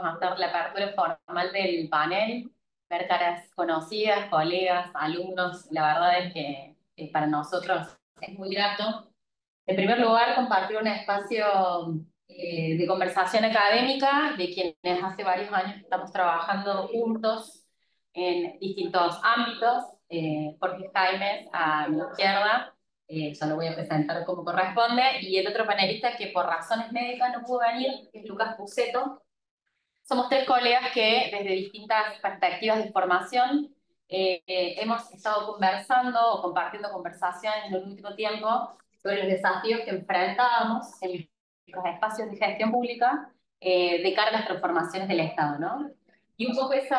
a hacer la apertura formal del panel, ver caras conocidas, colegas, alumnos. La verdad es que para nosotros es muy grato. En primer lugar, compartir un espacio de conversación académica de quienes hace varios años estamos trabajando juntos en distintos ámbitos. Jorge Jaimes a mi izquierda, ya lo voy a presentar como corresponde, y el otro panelista que por razones médicas no pudo venir, que es Lucas Puceto. Somos tres colegas que desde distintas perspectivas de formación hemos estado conversando o compartiendo conversaciones en el último tiempo sobre los desafíos que enfrentábamos en los espacios de gestión pública de cara a las transformaciones del Estado, ¿no? Y un poco ese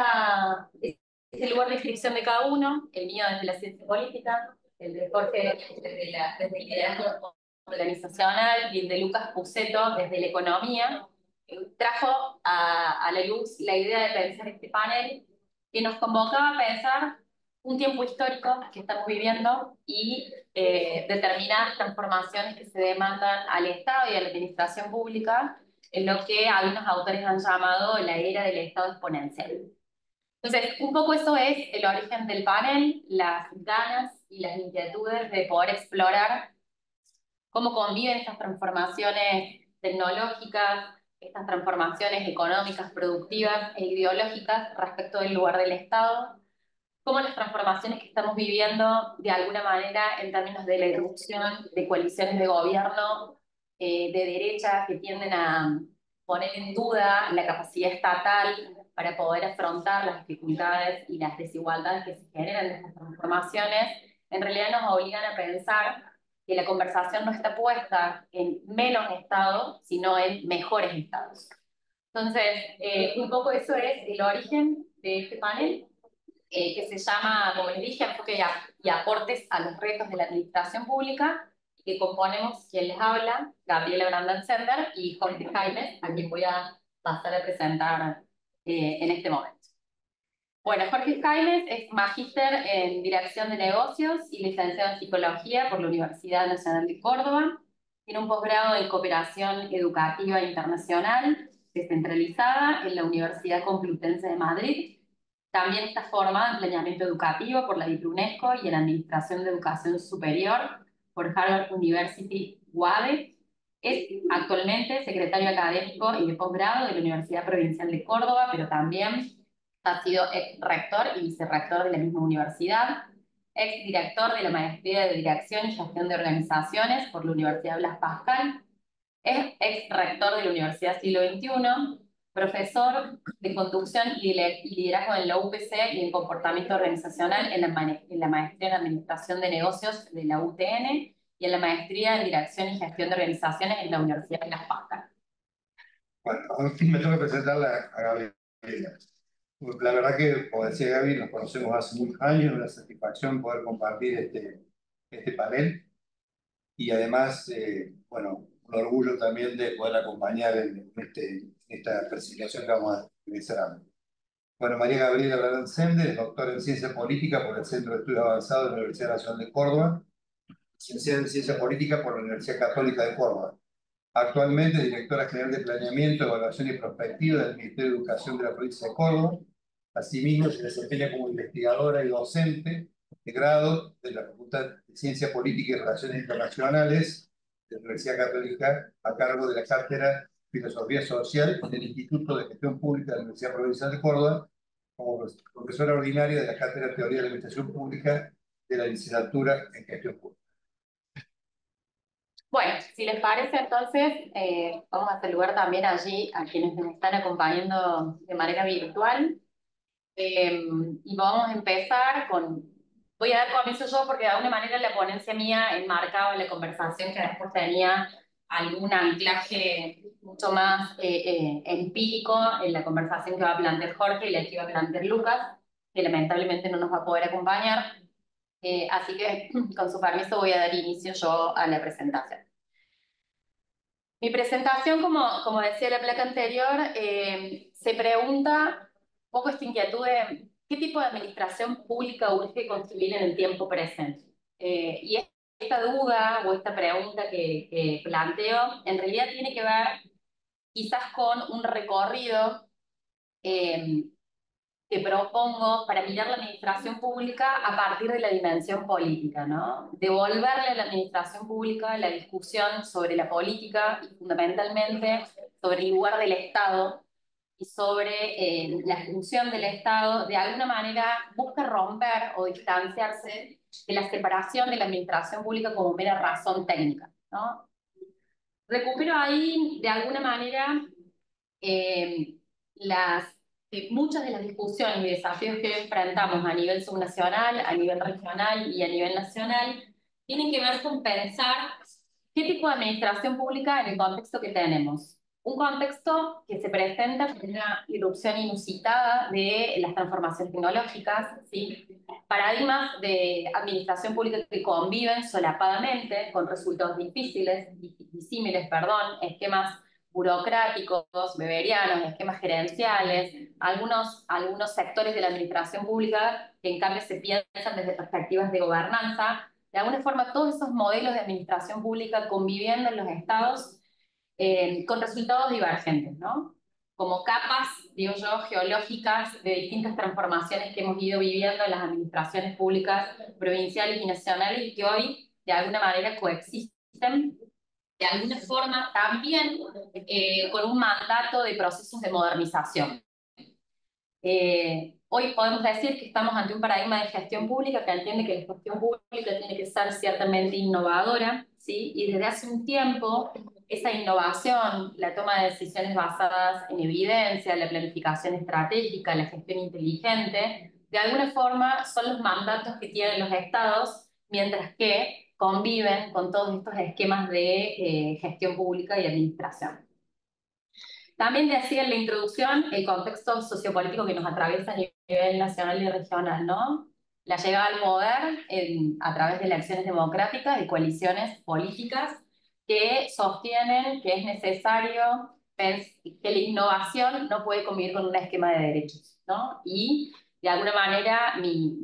lugar de inscripción de cada uno, el mío desde la ciencia política, el de Jorge desde el liderazgo organizacional y el de Lucas Puceto desde la economía, trajo a la luz la idea de pensar este panel que nos convocaba a pensar un tiempo histórico que estamos viviendo y determinadas transformaciones que se demandan al Estado y a la administración pública en lo que algunos autores han llamado la era del Estado exponencial. Entonces, un poco eso es el origen del panel, las ganas y las inquietudes de poder explorar cómo conviven estas transformaciones tecnológicas, estas transformaciones económicas, productivas e ideológicas respecto del lugar del Estado, cómo las transformaciones que estamos viviendo de alguna manera en términos de la irrupción de coaliciones de gobierno de derecha que tienden a poner en duda la capacidad estatal para poder afrontar las dificultades y las desigualdades que se generan de estas transformaciones, en realidad nos obligan a pensar que la conversación no está puesta en menos estados, sino en mejores estados. Entonces, un poco eso es el origen de este panel, que se llama, como les dije, enfoque y aportes a los retos de la administración pública, que componemos quien les habla, Gabriela Brandan Sender y Jorge Jaimes, a quien voy a pasar a presentar en este momento. Bueno, Jorge Jaimes es magíster en Dirección de Negocios y licenciado en Psicología por la Universidad Nacional de Córdoba. Tiene un posgrado en Cooperación Educativa Internacional descentralizada en la Universidad Complutense de Madrid. También está formado en Planeamiento Educativo por la UNESCO y en Administración de Educación Superior por Harvard University UADE. Es actualmente secretario académico y de posgrado de la Universidad Provincial de Córdoba, pero también ha sido ex rector y vicerrector de la misma universidad, ex director de la Maestría de Dirección y Gestión de Organizaciones por la Universidad Blas Pascal, es ex rector de la Universidad Siglo XXI, profesor de conducción y liderazgo en la UPC y en comportamiento organizacional en la maestría en Administración de Negocios de la UTN y en la maestría en Dirección y Gestión de Organizaciones en la Universidad Blas Pascal. Bueno, me tengo que presentar a Gabriela. La verdad que, como decía Gaby, nos conocemos hace muchos años, una satisfacción poder compartir este panel y además, bueno, un orgullo también de poder acompañar en esta presentación que vamos a realizar. Bueno, María Gabriela Bradán Sender es doctora en Ciencia Política por el Centro de Estudios Avanzados de la Universidad Nacional de Córdoba, licenciada en Ciencia Política por la Universidad Católica de Córdoba. Actualmente es directora general de Planeamiento, Evaluación y Prospectiva del Ministerio de Educación de la provincia de Córdoba. Asimismo, se desempeña como investigadora y docente de grado de la Facultad de Ciencia Política y Relaciones Internacionales de la Universidad Católica, a cargo de la Cátedra Filosofía Social del Instituto de Gestión Pública de la Universidad Provincial de Córdoba, como profesora ordinaria de la Cátedra Teoría de la Administración Pública de la Licenciatura en Gestión Pública. Bueno, si les parece, entonces vamos a saludar también allí a quienes nos están acompañando de manera virtual. Y vamos a empezar con... Voy a dar comienzo yo porque de alguna manera la ponencia mía enmarcaba la conversación que después tenía algún anclaje mucho más empírico en la conversación que va a plantear Jorge y la que va a plantear Lucas, que lamentablemente no nos va a poder acompañar. Así que, con su permiso, voy a dar inicio yo a la presentación. Mi presentación, como decía la placa anterior, se pregunta un poco esta inquietud de qué tipo de administración pública urge construir en el tiempo presente. Y esta duda o esta pregunta que planteo en realidad tiene que ver quizás con un recorrido eh, que propongo para mirar la administración pública a partir de la dimensión política, ¿no? Devolverle a la administración pública la discusión sobre la política y fundamentalmente sobre el lugar del Estado y sobre la función del Estado, de alguna manera busca romper o distanciarse de la separación de la administración pública como mera razón técnica, ¿no? Recupero ahí, de alguna manera, eh, las, muchas de las discusiones y desafíos que hoy enfrentamos a nivel subnacional, a nivel regional y a nivel nacional, tienen que ver con pensar qué tipo de administración pública en el contexto que tenemos. Un contexto que se presenta con una irrupción inusitada de las transformaciones tecnológicas, ¿sí? Paradigmas de administración pública que conviven solapadamente con resultados disímiles, perdón, esquemas burocráticos, beberianos, esquemas gerenciales, algunos sectores de la administración pública que en cambio se piensan desde perspectivas de gobernanza. De alguna forma, todos esos modelos de administración pública conviviendo en los estados con resultados divergentes, ¿no? Como capas, digo yo, geológicas de distintas transformaciones que hemos ido viviendo en las administraciones públicas provinciales y nacionales y que hoy, de alguna manera, coexisten de alguna forma también con un mandato de procesos de modernización. Hoy podemos decir que estamos ante un paradigma de gestión pública que entiende que la gestión pública tiene que ser ciertamente innovadora, ¿sí? Y desde hace un tiempo esa innovación, la toma de decisiones basadas en evidencia, la planificación estratégica, la gestión inteligente, de alguna forma son los mandatos que tienen los estados, mientras que conviven con todos estos esquemas de gestión pública y administración. También decía en la introducción el contexto sociopolítico que nos atraviesa a nivel nacional y regional, ¿no? La llegada al poder a través de elecciones democráticas y coaliciones políticas que sostienen que es necesario que la innovación no puede convivir con un esquema de derechos, ¿no? Y de alguna manera mi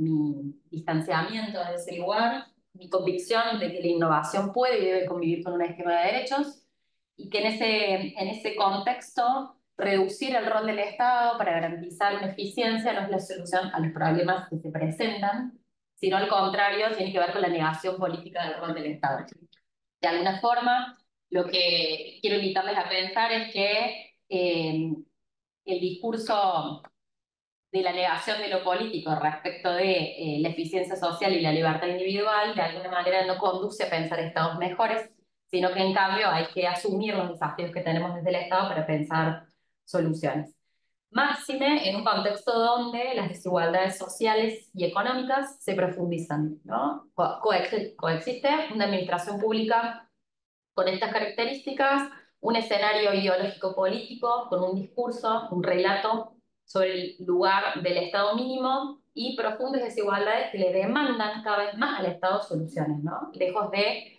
distanciamiento de ese lugar, mi convicción de que la innovación puede y debe convivir con un esquema de derechos, y que en ese contexto reducir el rol del Estado para garantizar una eficiencia no es la solución a los problemas que se presentan, sino al contrario, tiene que ver con la negación política del rol del Estado. De alguna forma, lo que quiero invitarles a pensar es que el discurso de la negación de lo político respecto de la eficiencia social y la libertad individual, de alguna manera no conduce a pensar estados mejores, sino que en cambio hay que asumir los desafíos que tenemos desde el Estado para pensar soluciones. Máxime en un contexto donde las desigualdades sociales y económicas se profundizan, ¿no? Coexiste una administración pública con estas características, un escenario ideológico político con un discurso, un relato sobre el lugar del Estado mínimo y profundas desigualdades que le demandan cada vez más al Estado soluciones, ¿no? Lejos de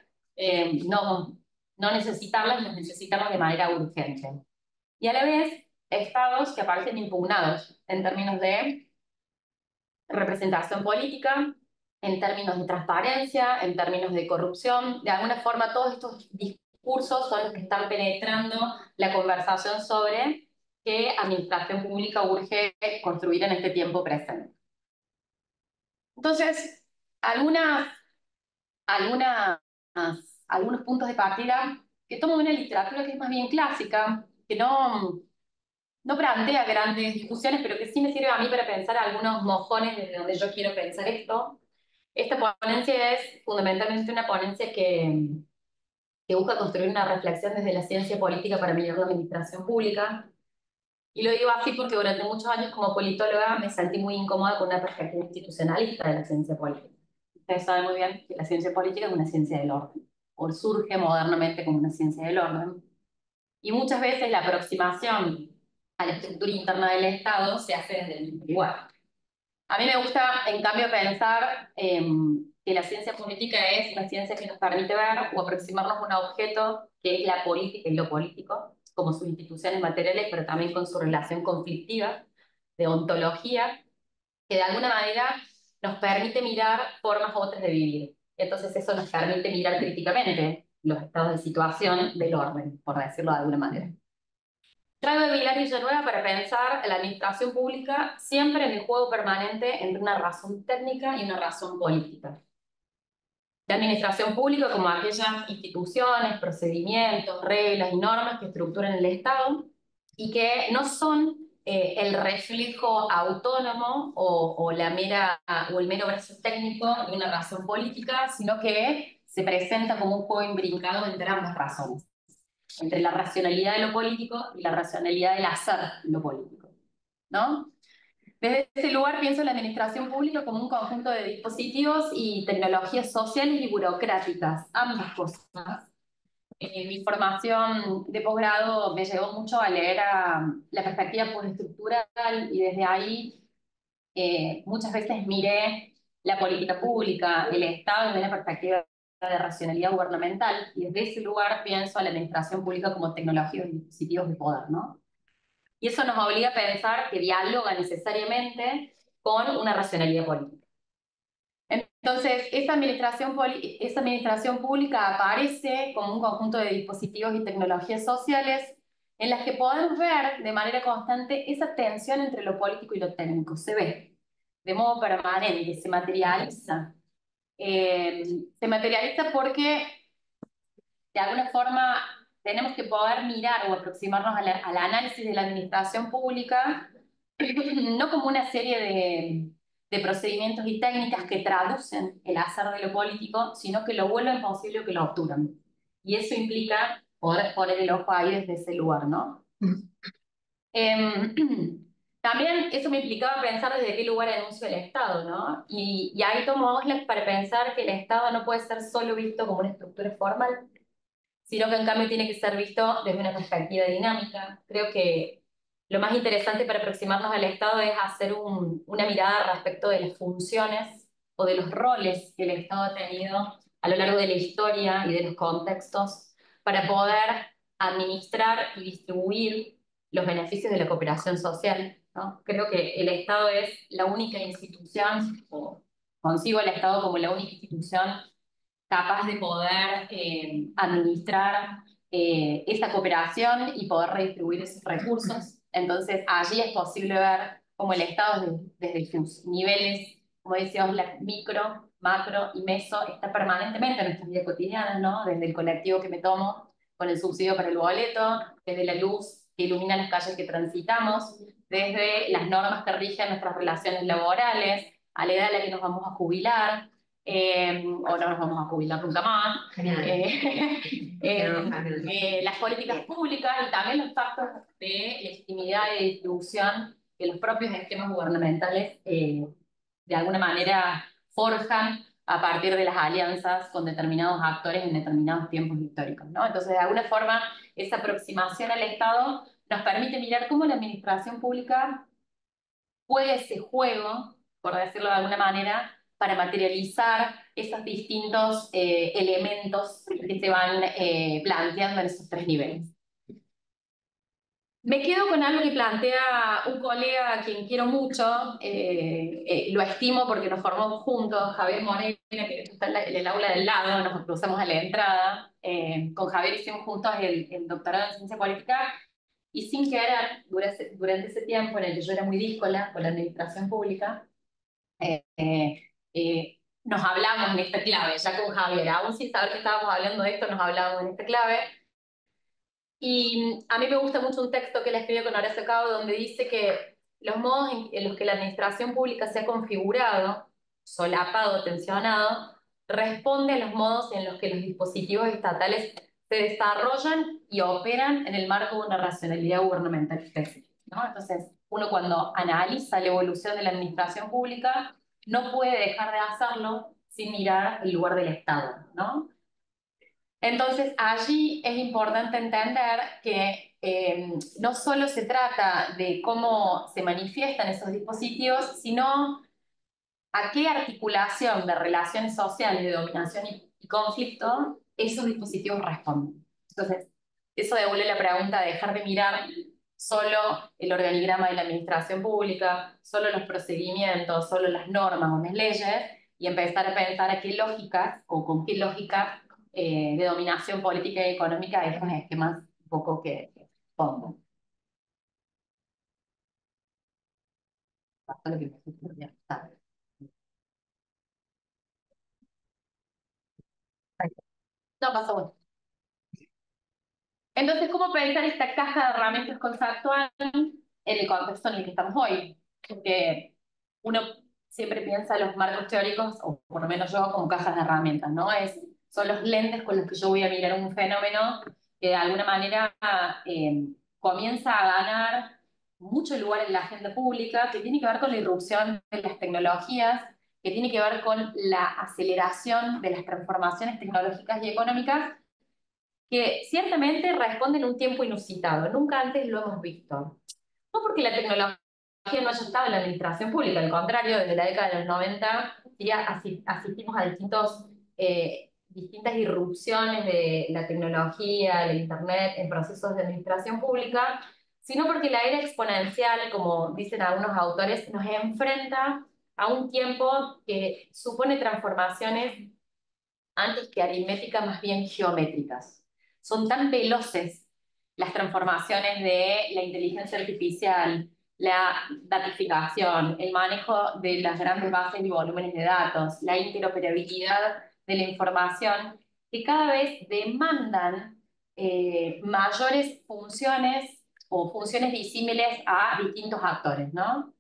no necesitarlas, las necesitamos de manera urgente. Y a la vez, estados que aparecen impugnados en términos de representación política, en términos de transparencia, en términos de corrupción. De alguna forma, todos estos discursos son los que están penetrando la conversación sobre qué administración pública urge construir en este tiempo presente. Entonces, algunas, algunas, algunos puntos de partida que tomo de una literatura que es más bien clásica, que no plantea grandes discusiones, pero que sí me sirve a mí para pensar algunos mojones desde donde yo quiero pensar esto. Esta ponencia es fundamentalmente una ponencia que busca construir una reflexión desde la ciencia política para mirar la administración pública. Y lo digo así porque durante muchos años como politóloga me sentí muy incómoda con una perspectiva institucionalista de la ciencia política. Ustedes saben muy bien que la ciencia política es una ciencia del orden, o surge modernamente como una ciencia del orden. Y muchas veces la aproximación a la estructura interna del Estado se hace desde el mismo lugar. A mí me gusta, en cambio, pensar que la ciencia política es la ciencia que nos permite ver o aproximarnos a un objeto que es la política y lo político, como sus instituciones materiales, pero también con su relación conflictiva, de ontología, que de alguna manera nos permite mirar formas u otras de vivir. Entonces eso nos permite mirar críticamente los estados de situación del orden, por decirlo de alguna manera. Traigo a Pilar Villanueva para pensar la administración pública siempre en el juego permanente entre una razón técnica y una razón política. La administración pública como aquellas instituciones, procedimientos, reglas y normas que estructuran el Estado y que no son el reflejo autónomo o o el mero brazo técnico de una razón política, sino que se presenta como un juego imbrincado entre ambas razones, entre la racionalidad de lo político y la racionalidad del hacer lo político, ¿no? Desde ese lugar pienso la administración pública como un conjunto de dispositivos y tecnologías sociales y burocráticas, ambas cosas. Mi formación de posgrado me llevó mucho a leer la perspectiva postestructural y desde ahí muchas veces miré la política pública, el Estado desde una perspectiva de racionalidad gubernamental y desde ese lugar pienso a la administración pública como tecnologías y dispositivos de poder, ¿no? Y eso nos obliga a pensar que dialoga necesariamente con una racionalidad política. Entonces, esa administración pública aparece como un conjunto de dispositivos y tecnologías sociales en las que podemos ver de manera constante esa tensión entre lo político y lo técnico. Se ve de modo permanente, se materializa. Se materializa porque de alguna forma tenemos que poder mirar o aproximarnos al análisis de la administración pública, no como una serie de procedimientos y técnicas que traducen el hacer de lo político, sino que lo vuelven posible o que lo obturan. Y eso implica poder poner el ojo ahí desde ese lugar, ¿no? Eh, También eso me implicaba pensar desde qué lugar anuncio el Estado, ¿no? Y ahí tomo Oslas para pensar que el Estado no puede ser solo visto como una estructura formal, sino que en cambio tiene que ser visto desde una perspectiva dinámica. Creo que lo más interesante para aproximarnos al Estado es hacer una mirada respecto de las funciones o de los roles que el Estado ha tenido a lo largo de la historia y de los contextos para poder administrar y distribuir los beneficios de la cooperación social, ¿no? Creo que el Estado es la única institución, o consigo el Estado como la única institución capaz de poder administrar esa cooperación y poder redistribuir esos recursos. Entonces, allí es posible ver cómo el Estado desde sus niveles, como decíamos, micro, macro y meso, está permanentemente en nuestra vida cotidiana, ¿no? Desde el colectivo que me tomo con el subsidio para el boleto, desde la luz que ilumina las calles que transitamos, desde las normas que rigen nuestras relaciones laborales, a la edad a la que nos vamos a jubilar, o no nos vamos a jubilar nunca más, las políticas públicas y también los actos de legitimidad y de distribución que los propios esquemas gubernamentales de alguna manera forjan a partir de las alianzas con determinados actores en determinados tiempos históricos, ¿no? Entonces, de alguna forma, esa aproximación al Estado nos permite mirar cómo la administración pública juega ese juego, por decirlo de alguna manera, para materializar esos distintos elementos que se van planteando en esos tres niveles. Me quedo con algo que plantea un colega a quien quiero mucho, lo estimo porque nos formamos juntos, Javier Morena, que está en el aula del lado, nos cruzamos a la entrada. Con Javier hicimos juntos el doctorado en ciencia política y sin querer, durante ese tiempo en el que yo era muy díscola con la administración pública, nos hablamos en esta clave, ya con Javier, aún sin saber que estábamos hablando de esto, nos hablábamos en esta clave. Y a mí me gusta mucho un texto que él escribió con Horacio Cabo, donde dice que los modos en los que la administración pública se ha configurado, solapado, tensionado, responde a los modos en los que los dispositivos estatales se desarrollan y operan en el marco de una racionalidad gubernamental específica, ¿no? Entonces, uno cuando analiza la evolución de la administración pública, no puede dejar de hacerlo sin mirar el lugar del Estado, ¿no? Entonces, allí es importante entender que no solo se trata de cómo se manifiestan esos dispositivos, sino a qué articulación de relaciones sociales de dominación y conflicto esos dispositivos responden. Entonces, eso devuelve la pregunta de dejar de mirar solo el organigrama de la administración pública, solo los procedimientos, solo las normas o las leyes, y empezar a pensar a qué lógicas o con qué lógicas de dominación política y económica esos esquemas un poco que pongo. Lo que me ya está. No pasó bueno. Entonces, ¿cómo pensar esta caja de herramientas conceptual en el contexto en el que estamos hoy? Porque uno siempre piensa los marcos teóricos, o por lo menos yo, como cajas de herramientas, ¿no? Son los lentes con los que yo voy a mirar un fenómeno que de alguna manera comienza a ganar mucho lugar en la agenda pública, que tiene que ver con la irrupción de las tecnologías, que tiene que ver con la aceleración de las transformaciones tecnológicas y económicas, que ciertamente responden a un tiempo inusitado. Nunca antes lo hemos visto. No porque la tecnología no haya estado en la administración pública, al contrario, desde la década de los 90 ya asistimos a distintas irrupciones de la tecnología, el Internet en procesos de administración pública, sino porque la era exponencial, como dicen algunos autores, nos enfrenta a un tiempo que supone transformaciones antes que aritméticas, más bien geométricas. Son tan veloces las transformaciones de la inteligencia artificial, la datificación, el manejo de las grandes bases y volúmenes de datos, la interoperabilidad de la información, que cada vez demandan mayores funciones o funciones disímiles a distintos actores, ¿no?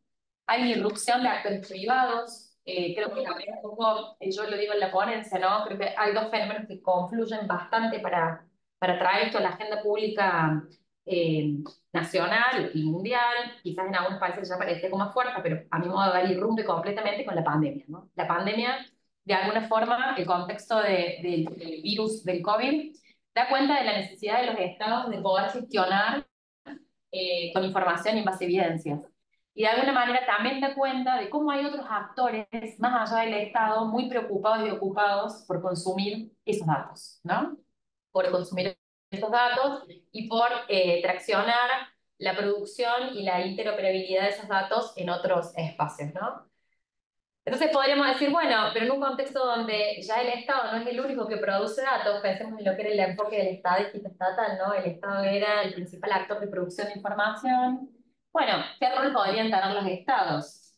Hay una irrupción de actores privados, creo que también un poco, yo lo digo en la ponencia, ¿no? Creo que hay dos fenómenos que confluyen bastante para traer esto a la agenda pública nacional y mundial. Quizás en algunos países ya parece como más fuerte, pero a mi modo de ver irrumpe completamente con la pandemia, ¿no? La pandemia, de alguna forma, el contexto del virus del COVID, da cuenta de la necesidad de los estados de poder gestionar con información y más evidencias. Y de alguna manera también da cuenta de cómo hay otros actores más allá del Estado muy preocupados y ocupados por consumir esos datos, ¿no? Por consumir esos datos y por traccionar la producción y la interoperabilidad de esos datos en otros espacios, ¿no? Entonces podríamos decir, bueno, pero en un contexto donde ya el Estado no es el único que produce datos, pensemos en lo que era el enfoque del estadística estatal, ¿no? El Estado era el principal actor de producción de información. Bueno, ¿qué rol podrían tener los Estados?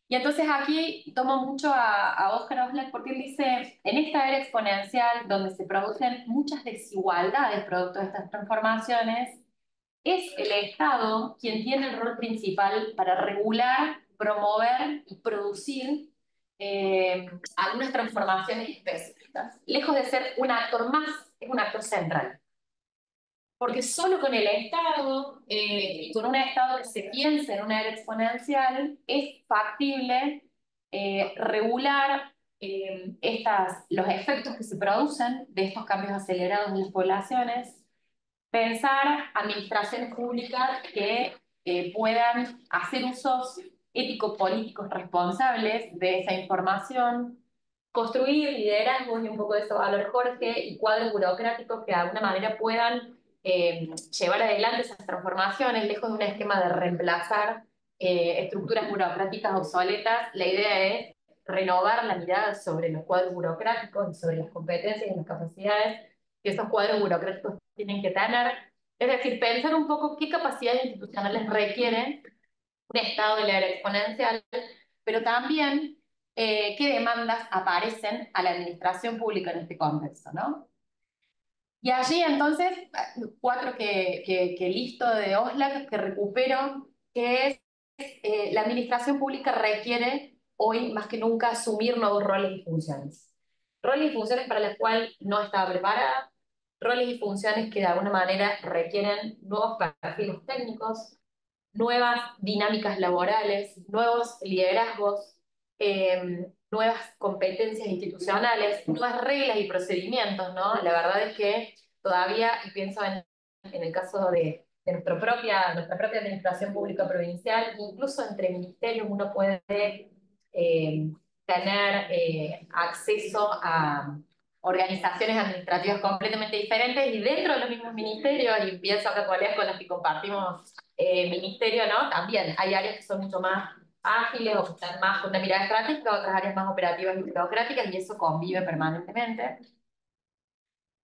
Y entonces aquí tomo mucho a Oscar Oslak porque él dice, en esta era exponencial donde se producen muchas desigualdades producto de estas transformaciones, es el Estado quien tiene el rol principal para regular, promover y producir algunas transformaciones específicas. Lejos de ser un actor más, es un actor central. Porque solo con el Estado, con un Estado que se piense en una era exponencial, es factible regular los efectos que se producen de estos cambios acelerados en las poblaciones, pensar administraciones públicas que puedan hacer usos ético-políticos responsables de esa información, construir liderazgos, y un poco de eso va a hablar Jorge, y cuadros burocráticos que de alguna manera puedan llevar adelante esas transformaciones, lejos de un esquema de reemplazar estructuras burocráticas obsoletas. La idea es renovar la mirada sobre los cuadros burocráticos y sobre las competencias y las capacidades que esos cuadros burocráticos tienen que tener. Es decir, pensar un poco qué capacidades institucionales requiere un Estado de la era exponencial, pero también qué demandas aparecen a la administración pública en este contexto, ¿no? Y allí entonces, cuatro que listo de Oslak, que recupero, que es la administración pública requiere hoy más que nunca asumir nuevos roles y funciones. Roles y funciones para las cuales no estaba preparada, roles y funciones que de alguna manera requieren nuevos perfiles técnicos, nuevas dinámicas laborales, nuevos liderazgos, nuevas competencias institucionales, nuevas reglas y procedimientos, ¿no? La verdad es que todavía, y pienso en el caso de nuestra propia administración pública provincial, incluso entre ministerios uno puede tener acceso a organizaciones administrativas completamente diferentes y dentro de los mismos ministerios, y pienso acá colegas con las que compartimos ministerio, ¿no? También hay áreas que son mucho más ágiles o que están más con una mirada estratégica, otras áreas más operativas y burocráticas, y eso convive permanentemente.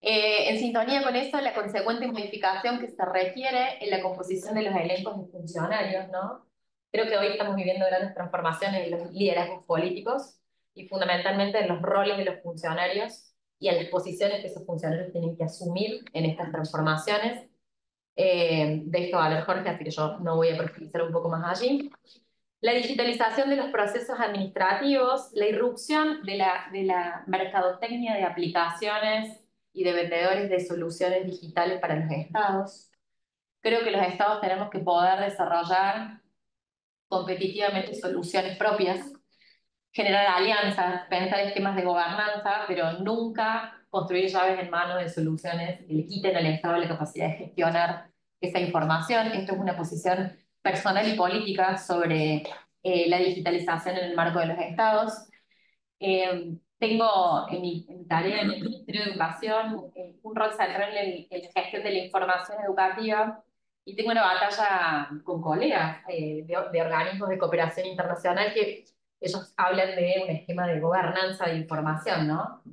En sintonía con eso, la consecuente modificación que se requiere en la composición de los elencos de funcionarios, ¿no? Creo que hoy estamos viviendo grandes transformaciones en los liderazgos políticos y fundamentalmente en los roles de los funcionarios y en las posiciones que esos funcionarios tienen que asumir en estas transformaciones. De esto va a hablar Jorge, así que yo no voy a profundizar un poco más allí. La digitalización de los procesos administrativos, la irrupción de la mercadotecnia de aplicaciones y de vendedores de soluciones digitales para los estados. Creo que los estados tenemos que poder desarrollar competitivamente soluciones propias, generar alianzas, pensar esquemas de gobernanza, pero nunca construir llaves en mano de soluciones que le quiten al Estado la capacidad de gestionar esa información. Esto es una posición personal y política sobre la digitalización en el marco de los estados. Tengo en mi tarea en el Ministerio de Educación un rol central en la gestión de la información educativa y tengo una batalla con colegas de organismos de cooperación internacional que ellos hablan de un esquema de gobernanza de información, ¿no?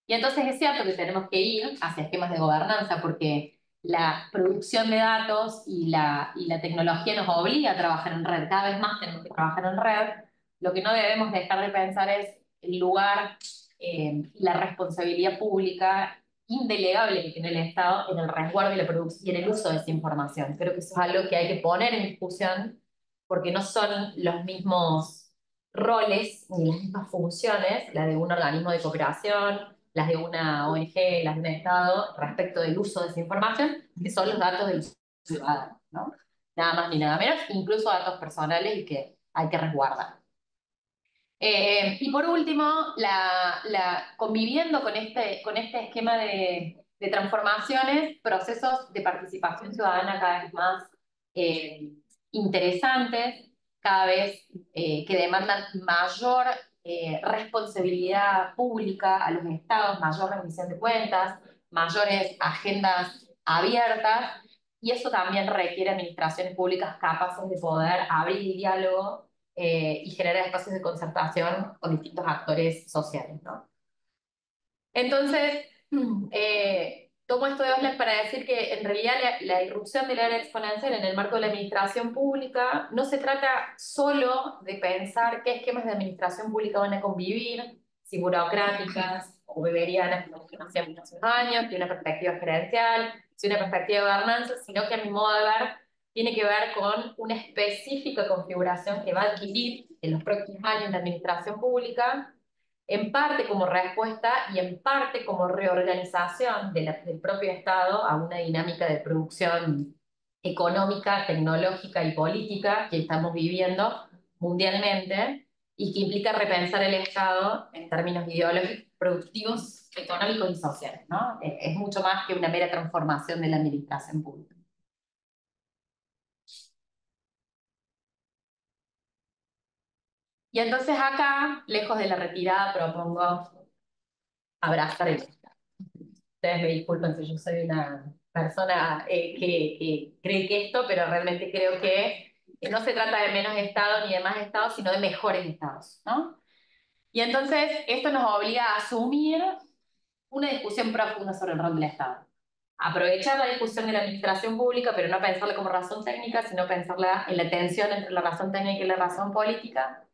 Y entonces es cierto que tenemos que ir hacia esquemas de gobernanza porque la producción de datos y la tecnología nos obliga a trabajar en red. Cada vez más tenemos que trabajar en red. Lo que no debemos dejar de pensar es el lugar, la responsabilidad pública indelegable que tiene el Estado en el resguardo y la producción y en el uso de esa información. Creo que eso es algo que hay que poner en discusión porque no son los mismos roles ni las mismas funciones, la de un organismo de cooperación, las de una ONG, las de un Estado, respecto del uso de esa información, que son los datos del ciudadano, ¿no? Nada más ni nada menos, incluso datos personales y que hay que resguardar. Y por último, conviviendo con este esquema de transformaciones, procesos de participación ciudadana cada vez más eh, interesantes, cada vez que demandan mayor responsabilidad pública a los estados, mayor rendición de cuentas, mayores agendas abiertas, y eso también requiere administraciones públicas capaces de poder abrir el diálogo y generar espacios de concertación con distintos actores sociales, ¿no? Entonces, tomo esto de Osler para decir que en realidad la irrupción del área exponencial en el marco de la administración pública no se trata solo de pensar qué esquemas de administración pública van a convivir, si burocráticas o beberianas, como que hacíamos hace unos años, si una perspectiva gerencial, si una perspectiva de gobernanza, sino que a mi modo de ver tiene que ver con una específica configuración que va a adquirir en los próximos años la administración pública, en parte como respuesta y en parte como reorganización del propio Estado a una dinámica de producción económica, tecnológica y política que estamos viviendo mundialmente y que implica repensar el Estado en términos ideológicos, productivos, económicos y sociales, ¿no? Es mucho más que una mera transformación de la administración pública. Y entonces acá, lejos de la retirada, propongo abrazar el Estado. Ustedes me disculpen si yo soy una persona que cree que esto, pero realmente creo que no se trata de menos Estado ni de más Estados, sino de mejores Estados, ¿no? Y entonces esto nos obliga a asumir una discusión profunda sobre el rol del Estado. Aprovechar la discusión de la administración pública, pero no pensarla como razón técnica, sino pensarla en la tensión entre la razón técnica y la razón política.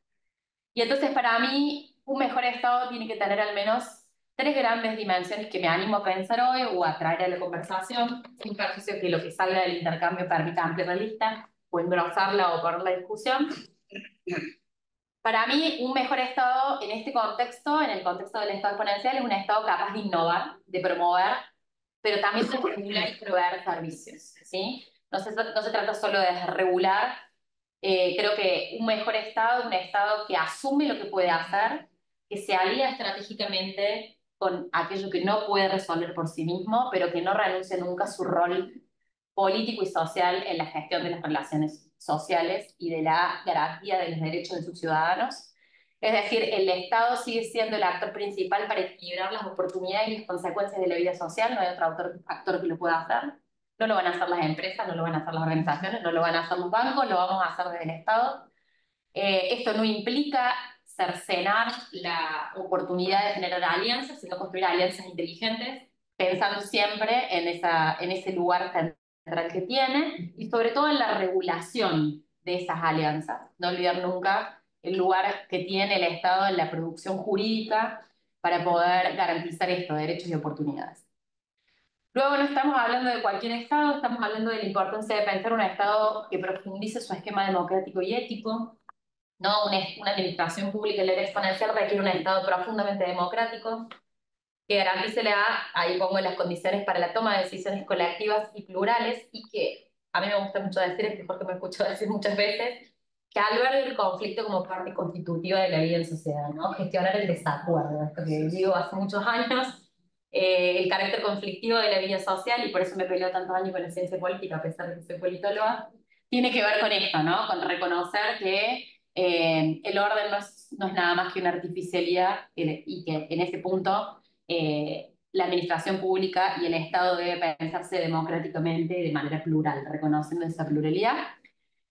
Y entonces para mí un mejor Estado tiene que tener al menos tres grandes dimensiones que me animo a pensar hoy o a traer a la conversación, sin perjuicio que lo que salga del intercambio permita ampliar la lista o engrosarla o poner la discusión. Para mí, un mejor Estado en este contexto, en el contexto del Estado exponencial, es un Estado capaz de innovar, de promover, pero también de regular y proveer servicios, ¿sí? No se trata solo de regular. Creo que un mejor Estado es un Estado que asume lo que puede hacer, que se alía estratégicamente con aquello que no puede resolver por sí mismo, pero que no renuncia nunca a su rol político y social en la gestión de las relaciones sociales y de la garantía de los derechos de sus ciudadanos. Es decir, el Estado sigue siendo el actor principal para equilibrar las oportunidades y las consecuencias de la vida social, no hay otro actor que lo pueda hacer. No lo van a hacer las empresas, no lo van a hacer las organizaciones, no lo van a hacer los bancos, lo vamos a hacer desde el Estado. Esto no implica cercenar la oportunidad de generar alianzas, sino construir alianzas inteligentes, pensando siempre en ese lugar central que tiene y sobre todo en la regulación de esas alianzas. No olvidar nunca el lugar que tiene el Estado en la producción jurídica para poder garantizar estos derechos y oportunidades. Luego no estamos hablando de cualquier Estado, estamos hablando de la importancia de pensar un Estado que profundice su esquema democrático y ético. No, una administración pública en la era exponencial requiere un Estado profundamente democrático que garantice ahí pongo las condiciones para la toma de decisiones colectivas y plurales y que, a mí me gusta mucho decir, es mejor que me escucho decir muchas veces, que albergue el conflicto como parte constitutiva de la vida en sociedad, ¿no? Gestionar el desacuerdo, esto que digo hace muchos años, el carácter conflictivo de la vida social, y por eso me peleo tantos años con la ciencia política, a pesar de que soy politóloga, tiene que ver con esto, ¿no? Con reconocer que el orden no es nada más que una artificialidad y que en ese punto la administración pública y el Estado debe pensarse democráticamente de manera plural, reconociendo esa pluralidad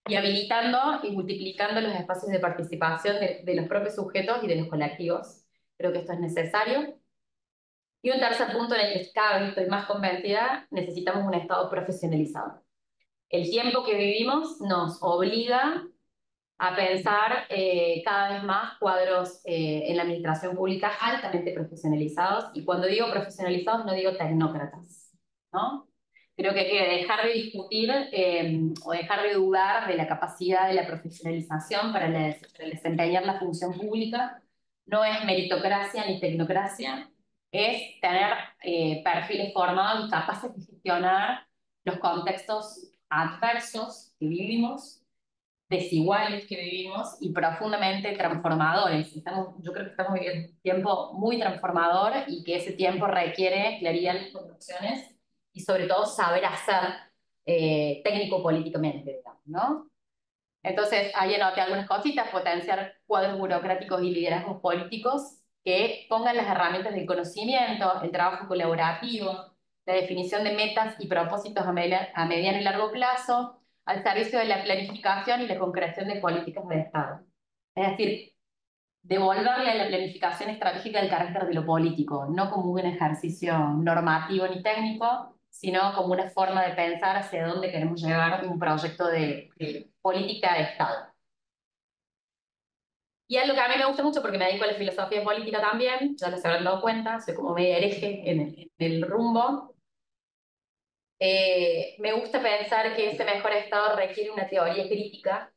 y habilitando y multiplicando los espacios de participación de los propios sujetos y de los colectivos. Creo que esto es necesario. Y un tercer punto en el que cada vez estoy más convencida, necesitamos un Estado profesionalizado. El tiempo que vivimos nos obliga a pensar cada vez más cuadros en la administración pública altamente profesionalizados, y cuando digo profesionalizados no digo tecnócratas, ¿no? Creo que hay que dejar de discutir o dejar de dudar de la capacidad de la profesionalización para desempeñar la función pública. No es meritocracia ni tecnocracia, es tener perfiles formados y capaces de gestionar los contextos adversos que vivimos, desiguales que vivimos y profundamente transformadores. Yo creo que estamos viviendo un tiempo muy transformador y que ese tiempo requiere claridad en las construcciones y sobre todo saber hacer técnico-políticamente, digamos, ¿no? Entonces, ahí anoté algunas cositas: potenciar cuadros burocráticos y liderazgos políticos que pongan las herramientas del conocimiento, el trabajo colaborativo, la definición de metas y propósitos a mediano y largo plazo, al servicio de la planificación y la concreción de políticas de Estado. Es decir, devolverle a la planificación estratégica el carácter de lo político, no como un ejercicio normativo ni técnico, sino como una forma de pensar hacia dónde queremos llevar un proyecto de política de Estado. Y algo que a mí me gusta mucho, porque me dedico a la filosofía política también, ya les habrán dado cuenta, soy como media hereje en el rumbo. Me gusta pensar que ese mejor Estado requiere una teoría crítica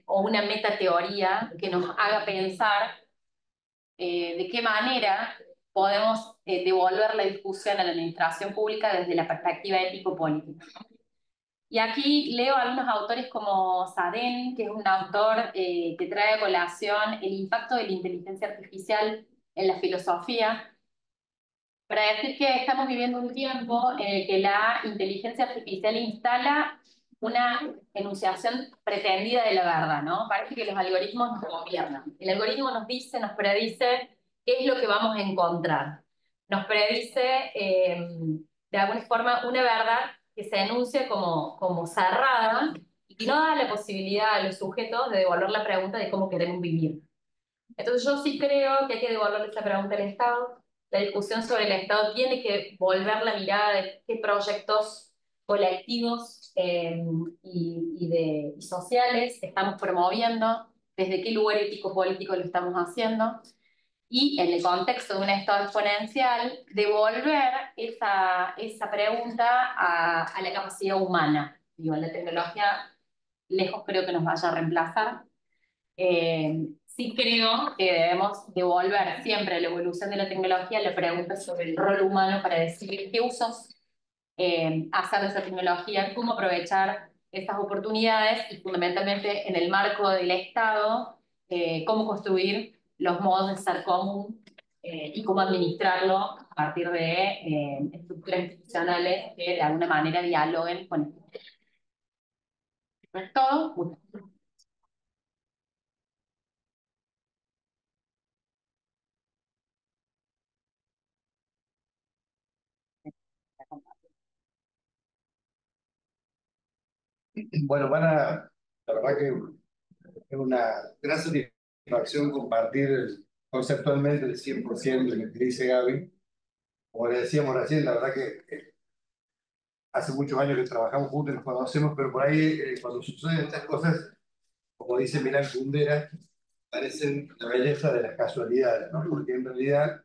o una metateoría que nos haga pensar de qué manera podemos devolver la discusión a la administración pública desde la perspectiva ético-política. Y aquí leo a algunos autores como Saden, que es un autor que trae a colación el impacto de la inteligencia artificial en la filosofía, para decir que estamos viviendo un tiempo en el que la inteligencia artificial instala una enunciación pretendida de la verdad, ¿no? Parece que los algoritmos nos gobiernan. El algoritmo nos dice, nos predice qué es lo que vamos a encontrar. Nos predice, de alguna forma, una verdad que se enuncia como cerrada y que no da la posibilidad a los sujetos de devolver la pregunta de cómo queremos vivir. Entonces yo sí creo que hay que devolverle esa pregunta al Estado. La discusión sobre el Estado tiene que volver la mirada de qué proyectos colectivos y sociales estamos promoviendo, desde qué lugar ético-político lo estamos haciendo, y en el contexto de un Estado exponencial, devolver esa pregunta a la capacidad humana. Digo, la tecnología lejos creo que nos vaya a reemplazar. Sí creo que debemos devolver siempre a la evolución de la tecnología la pregunta sobre el rol humano para decidir qué usos hacer de esa tecnología, cómo aprovechar estas oportunidades y fundamentalmente en el marco del Estado, cómo construir los modos de ser común y cómo administrarlo a partir de estructuras institucionales que de alguna manera dialoguen con esto. ¿No es todo? Bueno, la verdad que es una gran satisfacción compartir conceptualmente el 100% de lo que dice Gaby. Como le decíamos recién, la verdad que hace muchos años que trabajamos juntos y nos conocemos, pero por ahí cuando suceden estas cosas, como dice Milán Kundera, parecen la belleza de las casualidades, ¿no? Porque en realidad,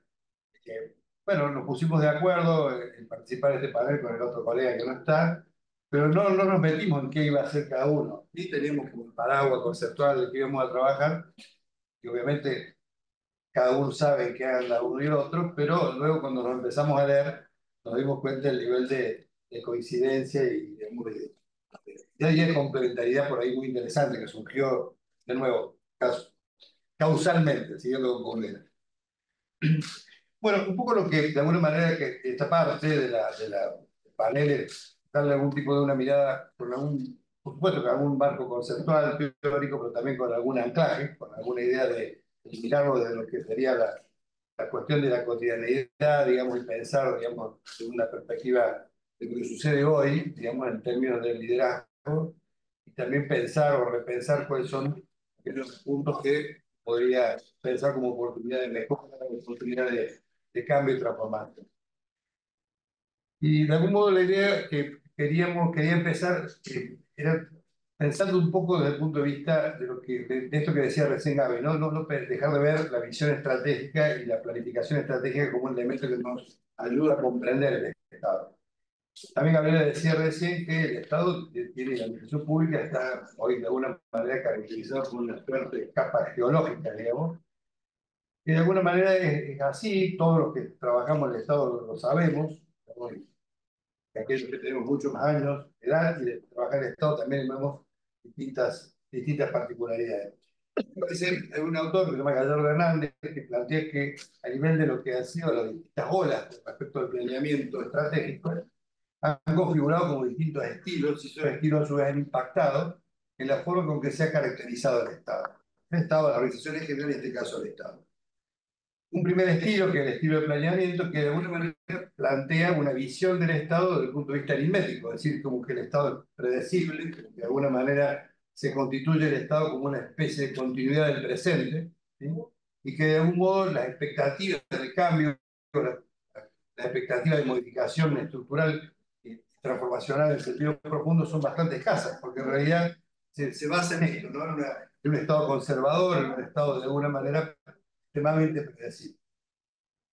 bueno, nos pusimos de acuerdo en participar en este panel con el otro colega que no está, pero no nos metimos en qué iba a hacer cada uno. Y teníamos como un paraguas conceptual de que íbamos a trabajar, y obviamente cada uno sabe en qué anda uno y el otro, pero luego cuando nos empezamos a leer, nos dimos cuenta del nivel de coincidencia y de complementariedad por ahí muy interesante que surgió de nuevo, causalmente, siguiendo con Cordera. Bueno, un poco lo que, de alguna manera, que esta parte de la panel es darle algún tipo de una mirada, con algún, por supuesto, con algún marco conceptual, teórico, pero también con algún anclaje, con alguna idea de mirarlo desde lo que sería la cuestión de la cotidianeidad, digamos, y pensar, digamos, de una perspectiva de lo que sucede hoy, digamos, en términos del liderazgo, y también pensar o repensar cuáles son aquellos puntos que podría pensar como oportunidad de mejora, oportunidad de cambio y transformación. Y de algún modo la idea que quería empezar era pensando un poco desde el punto de vista de, de esto que decía recién Gaby, no dejar de ver la visión estratégica y la planificación estratégica como un elemento que nos ayuda a comprender el Estado. También Gabriela decía recién que el Estado tiene la administración pública, está hoy de alguna manera caracterizado por una suerte de capa geológica, digamos, y de alguna manera es así, todos los que trabajamos en el Estado lo sabemos, digamos, que aquellos que tenemos muchos más años de edad y de trabajar en el Estado también vemos distintas particularidades. Hay un autor que se llama Gallardo Hernández que plantea que a nivel de lo que han sido las distintas olas respecto al planeamiento estratégico, han configurado como distintos estilos y esos estilos a su vez han impactado en la forma con que se ha caracterizado el Estado. El Estado, la organización en general, en este caso el Estado. Un primer estilo, que es el estilo de planeamiento, que de alguna manera plantea una visión del Estado desde el punto de vista aritmético, es decir, como que el Estado es predecible, que de alguna manera se constituye el Estado como una especie de continuidad del presente, ¿sí? Y que de algún modo las expectativas de cambio, las expectativas de modificación estructural y transformacional en sentido profundo son bastante escasas, porque en realidad se basa en esto, ¿no? En un Estado conservador, en un Estado de alguna manera extremadamente predecible.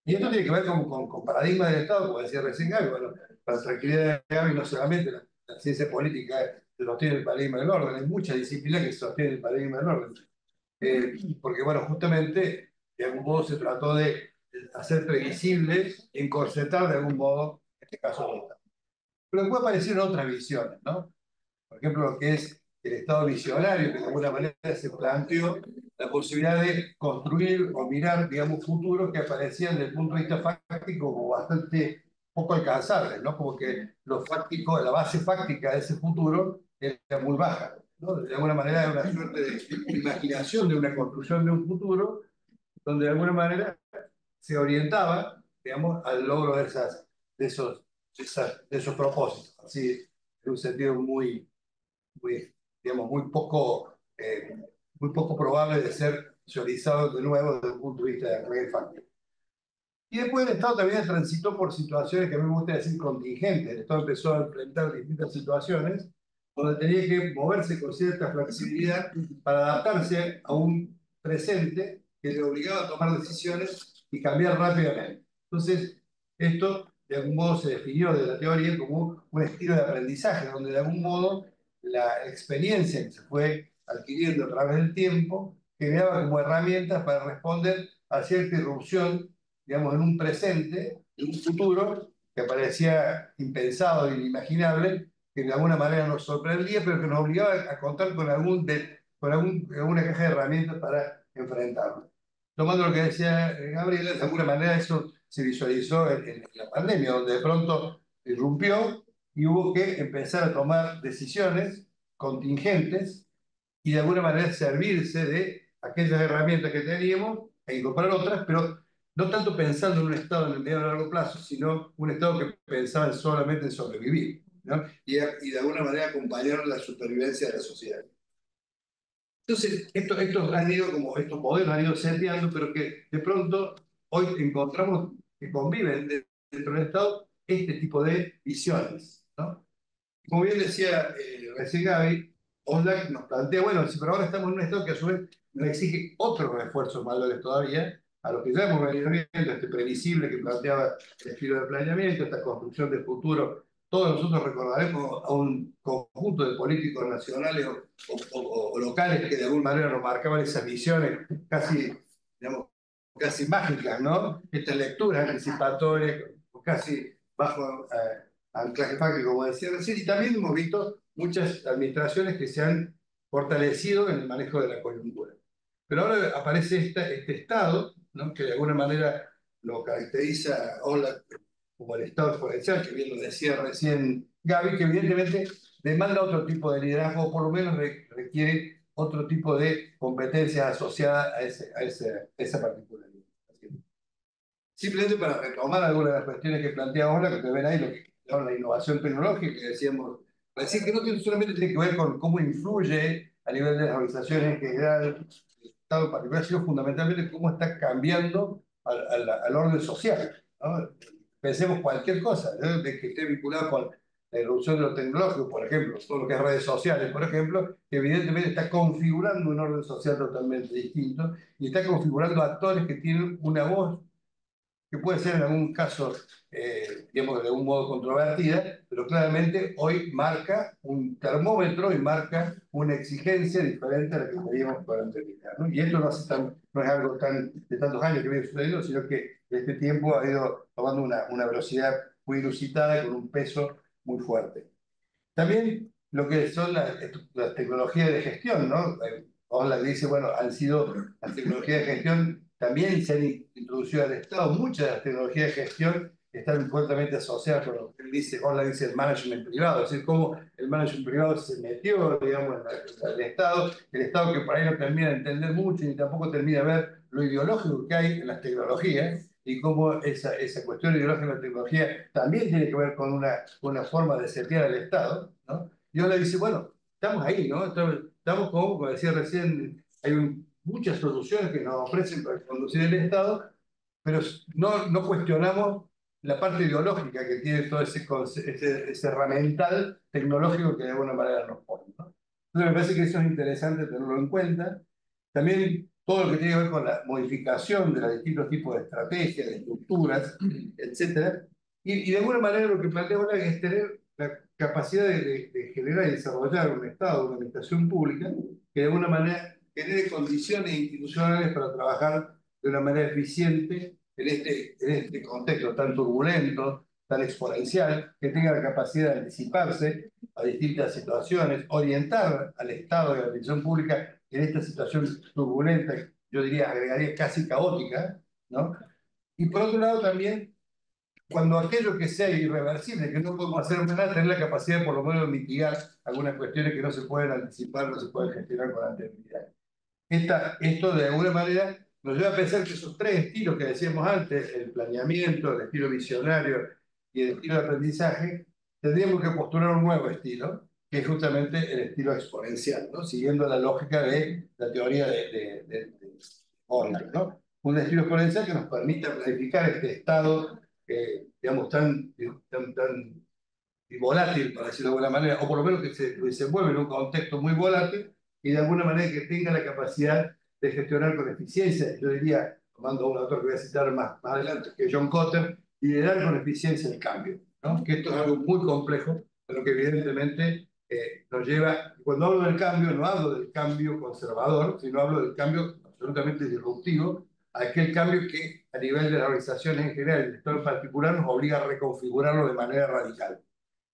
Y esto tiene que ver con paradigmas del Estado, como decía recién Gaby. Bueno, para la tranquilidad de Gaby, no solamente la ciencia política se sostiene el paradigma del orden, hay muchas disciplinas que sostienen el paradigma del orden. Porque, bueno, justamente, de algún modo se trató de hacer previsible, encorsetar de algún modo, en este caso, el Estado. Pero puede aparecer en otras visiones, ¿no? Por ejemplo, lo que es el Estado visionario, que de alguna manera se planteó la posibilidad de construir o mirar, digamos, futuros que aparecían desde el punto de vista fáctico como bastante poco alcanzables, ¿no? Como que lo fáctico, la base fáctica de ese futuro era muy baja, ¿no? De alguna manera era una suerte de imaginación de una construcción de un futuro donde de alguna manera se orientaba, digamos, al logro de esos propósitos, así, en un sentido digamos, muy poco probable de ser visualizado de nuevo desde el punto de vista de la red fáctica. Y después el Estado también transitó por situaciones que a mí me gusta decir contingentes. El Estado empezó a enfrentar distintas situaciones donde tenía que moverse con cierta flexibilidad para adaptarse a un presente que le obligaba a tomar decisiones y cambiar rápidamente. Entonces, esto de algún modo se definió de la teoría como un estilo de aprendizaje, donde de algún modo la experiencia que se fue adquiriendo a través del tiempo generaba como herramientas para responder a cierta irrupción, digamos, en un presente, en un futuro que parecía impensado e inimaginable, que de alguna manera nos sorprendía, pero que nos obligaba a contar con alguna caja de herramientas para enfrentarlo. Tomando lo que decía Gabriela, de alguna manera eso se visualizó en la pandemia, donde de pronto irrumpió y hubo que empezar a tomar decisiones contingentes y de alguna manera servirse de aquellas herramientas que teníamos e incorporar otras, pero no tanto pensando en un Estado en el medio y largo plazo, sino un Estado que pensaba solamente en sobrevivir, ¿no? Y de alguna manera acompañar la supervivencia de la sociedad. Entonces, estos modelos han ido seteando, pero que de pronto hoy encontramos que conviven dentro del Estado este tipo de visiones, ¿no? como bien decía recién Gaby, Oxlack nos plantea, bueno, si por ahora estamos en un estado que a su vez nos exige otros esfuerzos mayores todavía, a los que ya hemos venido viendo, este previsible que planteaba el estilo de planeamiento, esta construcción del futuro. Todos nosotros recordaremos a un conjunto de políticos nacionales o locales que de alguna manera nos marcaban esas visiones casi, digamos, casi mágicas, ¿no? Estas lecturas anticipatorias, casi bajo anclaje fáctico, como decía recién, y también hemos visto muchas administraciones que se han fortalecido en el manejo de la coyuntura. Pero ahora aparece este estado, ¿no? Que de alguna manera lo caracteriza hola, como el estado exponencial, que bien lo decía recién Gaby, que evidentemente demanda otro tipo de liderazgo, o por lo menos requiere otro tipo de competencias asociadas a esa particularidad. Simplemente para retomar algunas de las cuestiones que plantea ahora, que te ven ahí, lo que la innovación tecnológica, que decíamos, decir que no solamente tiene que ver con cómo influye a nivel de las organizaciones en general, el Estado en particular, sino fundamentalmente cómo está cambiando al orden social, ¿no? Pensemos cualquier cosa, ¿no? De que esté vinculado con la irrupción de lo tecnológico, por ejemplo, todo lo que es redes sociales, por ejemplo, que evidentemente está configurando un orden social totalmente distinto y está configurando actores que tienen una voz que puede ser en algún caso, digamos, de algún modo controvertida, pero claramente hoy marca un termómetro y marca una exigencia diferente a la que teníamos para anterior, ¿no? Y esto no es algo de tantos años que viene sucediendo, sino que este tiempo ha ido tomando una velocidad muy inusitada con un peso muy fuerte. También lo que son las tecnologías de gestión, ¿no? Ola dice, bueno, han sido las tecnologías de gestión, también se han introducido al Estado. Muchas de las tecnologías de gestión están fuertemente asociadas con lo que él dice, Ola dice el management privado, es decir, cómo el management privado se metió, digamos, en el Estado que por ahí no termina de entender mucho ni tampoco termina de ver lo ideológico que hay en las tecnologías y cómo esa cuestión ideológica de la tecnología también tiene que ver con una forma de setear al Estado, ¿no? Y uno le dice, bueno, estamos ahí, ¿no? Estamos como decía recién, hay muchas soluciones que nos ofrecen para conducir el Estado, pero no cuestionamos la parte ideológica que tiene todo ese herramental tecnológico que de alguna manera nos pone, ¿no? Entonces me parece que eso es interesante tenerlo en cuenta. También todo lo que tiene que ver con la modificación de los distintos tipos de estrategias, de estructuras, etcétera. Y de alguna manera lo que plantea ahora es tener la capacidad de generar y desarrollar un Estado, una administración pública, que de alguna manera genere condiciones institucionales para trabajar de una manera eficiente en este contexto tan turbulento, tan exponencial, que tenga la capacidad de anticiparse a distintas situaciones, orientar al Estado y a la administración pública en esta situación turbulenta, yo diría, agregaría casi caótica, ¿no? Y por otro lado también, cuando aquello que sea irreversible, que no podemos hacer nada, tener la capacidad por lo menos de mitigar algunas cuestiones que no se pueden anticipar, no se pueden gestionar con anterioridad. Esto de alguna manera nos lleva a pensar que esos tres estilos que decíamos antes, el planeamiento, el estilo visionario y el estilo de aprendizaje, tendríamos que postular un nuevo estilo, que es justamente el estilo exponencial, ¿no? Siguiendo la lógica de la teoría de Orlan, ¿no? Un estilo exponencial que nos permita planificar este estado, digamos, tan y volátil, para decirlo de alguna manera, o por lo menos que se desenvuelve en un contexto muy volátil y de alguna manera que tenga la capacidad de gestionar con eficiencia, yo diría, tomando un autor que voy a citar más adelante, que es John Kotter, liderar con eficiencia el cambio, ¿no? Que esto es algo muy complejo, pero que evidentemente nos lleva, cuando hablo del cambio, no hablo del cambio conservador, sino hablo del cambio absolutamente disruptivo, aquel cambio que a nivel de las organizaciones en general y el Estado en particular nos obliga a reconfigurarlo de manera radical.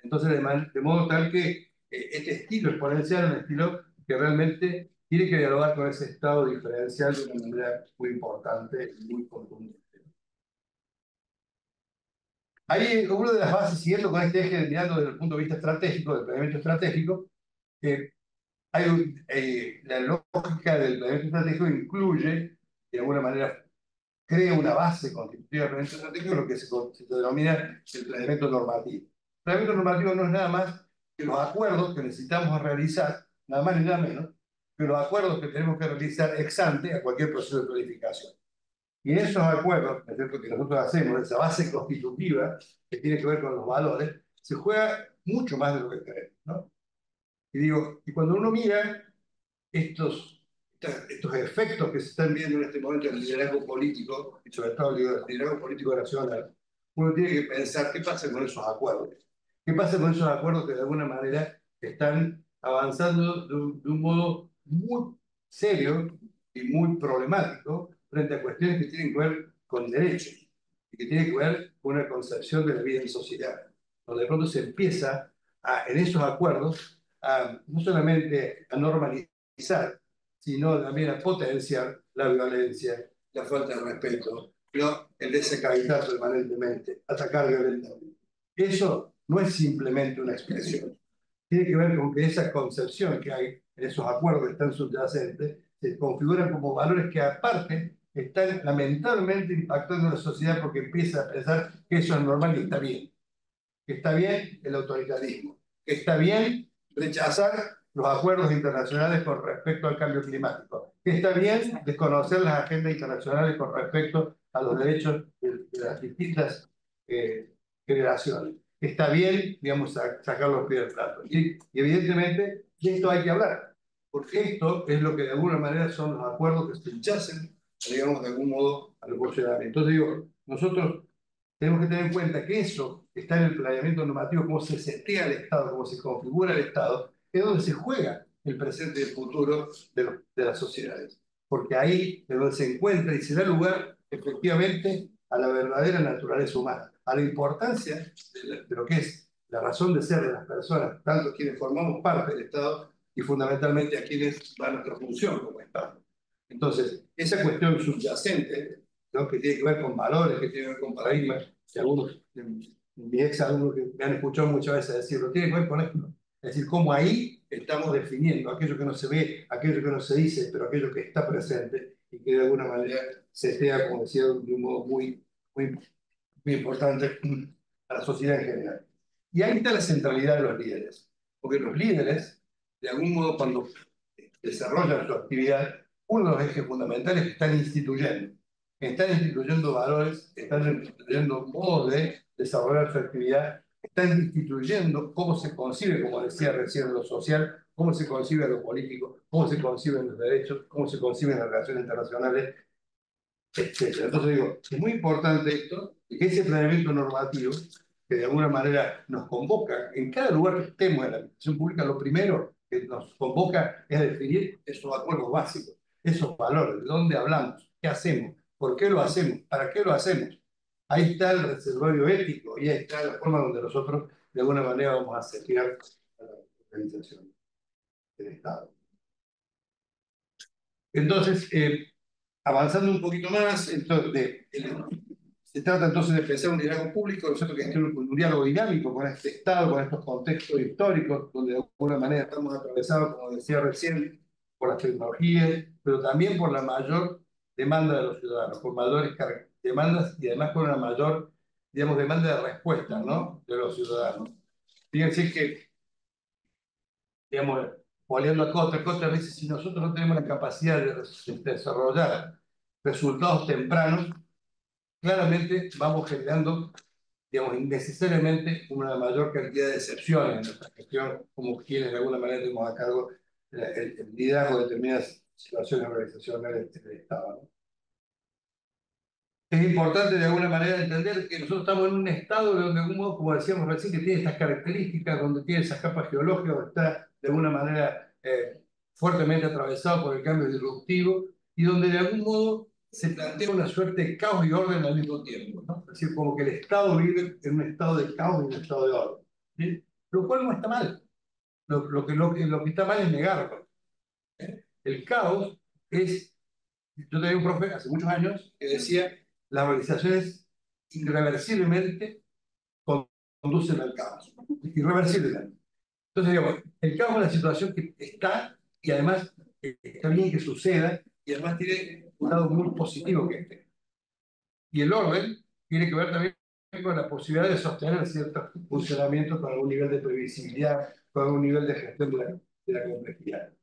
Entonces, de modo tal que este estilo exponencial es un estilo que realmente tiene que dialogar con ese estado diferencial de una manera muy importante y muy contundente. Ahí, una de las bases, siguiendo con este eje, mirando desde el punto de vista estratégico, del planeamiento estratégico, la lógica del planeamiento estratégico incluye, de alguna manera, crea una base constitutiva del planeamiento estratégico, lo que se denomina el planeamiento normativo. El planeamiento normativo no es nada más que los acuerdos que necesitamos realizar, nada más ni nada menos, que los acuerdos que tenemos que realizar ex ante a cualquier proceso de planificación. Y en esos acuerdos, ¿no es cierto?, que nosotros hacemos, esa base constitutiva que tiene que ver con los valores, se juega mucho más de lo que creemos, ¿no? Y digo, y cuando uno mira estos efectos que se están viendo en este momento en el liderazgo político, y sobre todo el liderazgo político nacional, uno tiene que pensar qué pasa con esos acuerdos. ¿Qué pasa con esos acuerdos que de alguna manera están avanzando de un modo muy serio y muy problemático frente a cuestiones que tienen que ver con derechos y que tienen que ver con una concepción de la vida en sociedad, donde de pronto se empieza en esos acuerdos no solamente a normalizar, sino también a potenciar la violencia, la falta de respeto, ¿no? El desacreditar permanentemente, atacar violentamente. Eso no es simplemente una expresión, tiene que ver con que esa concepción que hay en esos acuerdos que están subyacentes se configuran como valores que aparte están lamentablemente impactando en la sociedad porque empieza a pensar que eso es normal y está bien, que está bien el autoritarismo, que está bien rechazar los acuerdos internacionales con respecto al cambio climático, que está bien desconocer las agendas internacionales con respecto a los derechos de las distintas eh, generaciones. Está bien, digamos, sacar los pies del plato. Y evidentemente, de esto hay que hablar, porque esto es lo que de alguna manera son los acuerdos que subyacen, digamos, de algún modo al funcionamiento. Entonces digo, nosotros tenemos que tener en cuenta que eso está en el planeamiento normativo, cómo se setea el Estado, cómo se configura el Estado, es donde se juega el presente y el futuro de las sociedades. Porque ahí es donde se encuentra y se da lugar efectivamente a la verdadera naturaleza humana, a la importancia de lo que es la razón de ser de las personas, tanto quienes formamos parte del Estado y fundamentalmente a quienes va nuestra función como Estado. Entonces, esa cuestión subyacente, ¿no? Que tiene que ver con valores, que tiene que ver con paradigmas, que algunos de mis ex alumnos que me han escuchado muchas veces decirlo, tiene que ver con esto. Es decir, cómo ahí estamos definiendo aquello que no se ve, aquello que no se dice, pero aquello que está presente y que de alguna manera se estea, como decía, de un modo muy, muy importante a la sociedad en general. Y ahí está la centralidad de los líderes, porque los líderes, de algún modo, cuando desarrollan su actividad, uno de los ejes fundamentales que están instituyendo valores, están instituyendo modos de desarrollar su actividad, están instituyendo cómo se concibe, como decía recién, lo social, cómo se concibe lo político, cómo se conciben los derechos, cómo se conciben las relaciones internacionales, etcétera. Entonces digo, es muy importante esto, y que ese planeamiento normativo, que de alguna manera nos convoca, en cada lugar que estemos en la administración pública, lo primero que nos convoca es definir esos acuerdos básicos, esos valores, de dónde hablamos, qué hacemos, por qué lo hacemos, para qué lo hacemos. Ahí está el reservorio ético y ahí está la forma donde nosotros de alguna manera vamos a acercar a la organización del Estado. Entonces, avanzando un poquito más, se trata entonces de pensar un liderazgo público, nosotros que es un diálogo dinámico con este Estado, con estos contextos históricos, donde de alguna manera estamos atravesados, como decía recién, por las tecnologías, pero también por la mayor demanda de los ciudadanos, por mayores demandas y además con una mayor, digamos, demanda de respuesta, ¿no? De los ciudadanos. Fíjense que, digamos, volviendo a Kotler dice, si nosotros no tenemos la capacidad de desarrollar resultados tempranos, claramente vamos generando, digamos, innecesariamente una mayor cantidad de decepciones en nuestra gestión, como quienes de alguna manera tenemos a cargo el liderazgo de determinadas situaciones organizacionales del Estado, ¿no? Es importante de alguna manera entender que nosotros estamos en un estado donde, de algún modo, como decíamos recién, que tiene estas características, donde tiene esas capas geológicas, donde está de alguna manera fuertemente atravesado por el cambio disruptivo y donde de algún modo se plantea una suerte de caos y orden al mismo tiempo, ¿no? Es decir, como que el Estado vive en un estado de caos y un estado de orden, ¿sí? Lo cual no está mal. Lo que está mal es negarlo, ¿eh? El caos es. Yo tenía un profe hace muchos años que decía, las organizaciones irreversiblemente conducen al caos. Irreversiblemente. Entonces, digamos, el caos es una situación que está y además está bien que suceda y además tiene un lado muy positivo que este. Y el orden tiene que ver también con la posibilidad de sostener ciertos funcionamientos con algún nivel de previsibilidad, con algún nivel de gestión de la complejidad.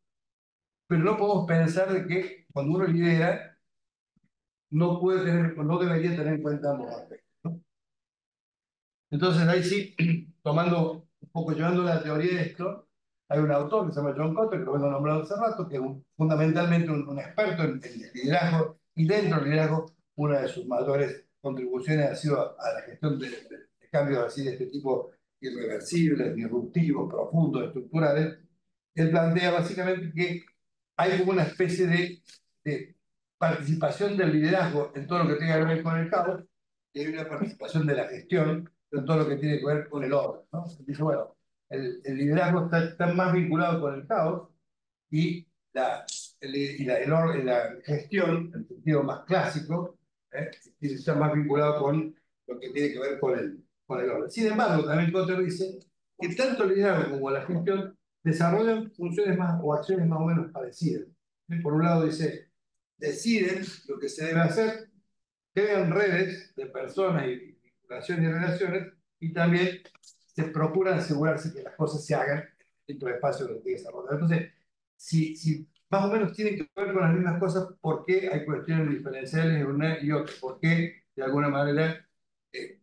Pero no podemos pensar de que cuando uno lidera no puede tener, no debería tener en cuenta ambos aspectos, ¿no? Entonces, ahí sí, tomando poco llevando la teoría de esto, hay un autor que se llama John Kotter, que lo vengo nombrado hace rato, que es fundamentalmente un experto en liderazgo, y dentro del liderazgo, una de sus mayores contribuciones ha sido a la gestión de cambios así de este tipo irreversibles, disruptivos, profundos, estructurales. Él plantea básicamente que hay como una especie de participación del liderazgo en todo lo que tenga que ver con el caos, y hay una participación de la gestión en todo lo que tiene que ver con el orden, ¿no? Dice, bueno, el liderazgo está más vinculado con el caos y la gestión, en el sentido más clásico, está más vinculado con lo que tiene que ver con el orden. Sin embargo, también Kotter dice que tanto el liderazgo como la gestión desarrollan funciones más o acciones más o menos parecidas. Por un lado dice, deciden lo que se debe hacer, crean redes de personas y vinculaciones y relaciones, y también se procuran asegurarse que las cosas se hagan dentro del espacio de desarrollo. Entonces, si más o menos tienen que ver con las mismas cosas, ¿por qué hay cuestiones diferenciales en una y otra? ¿Por qué, de alguna manera, eh,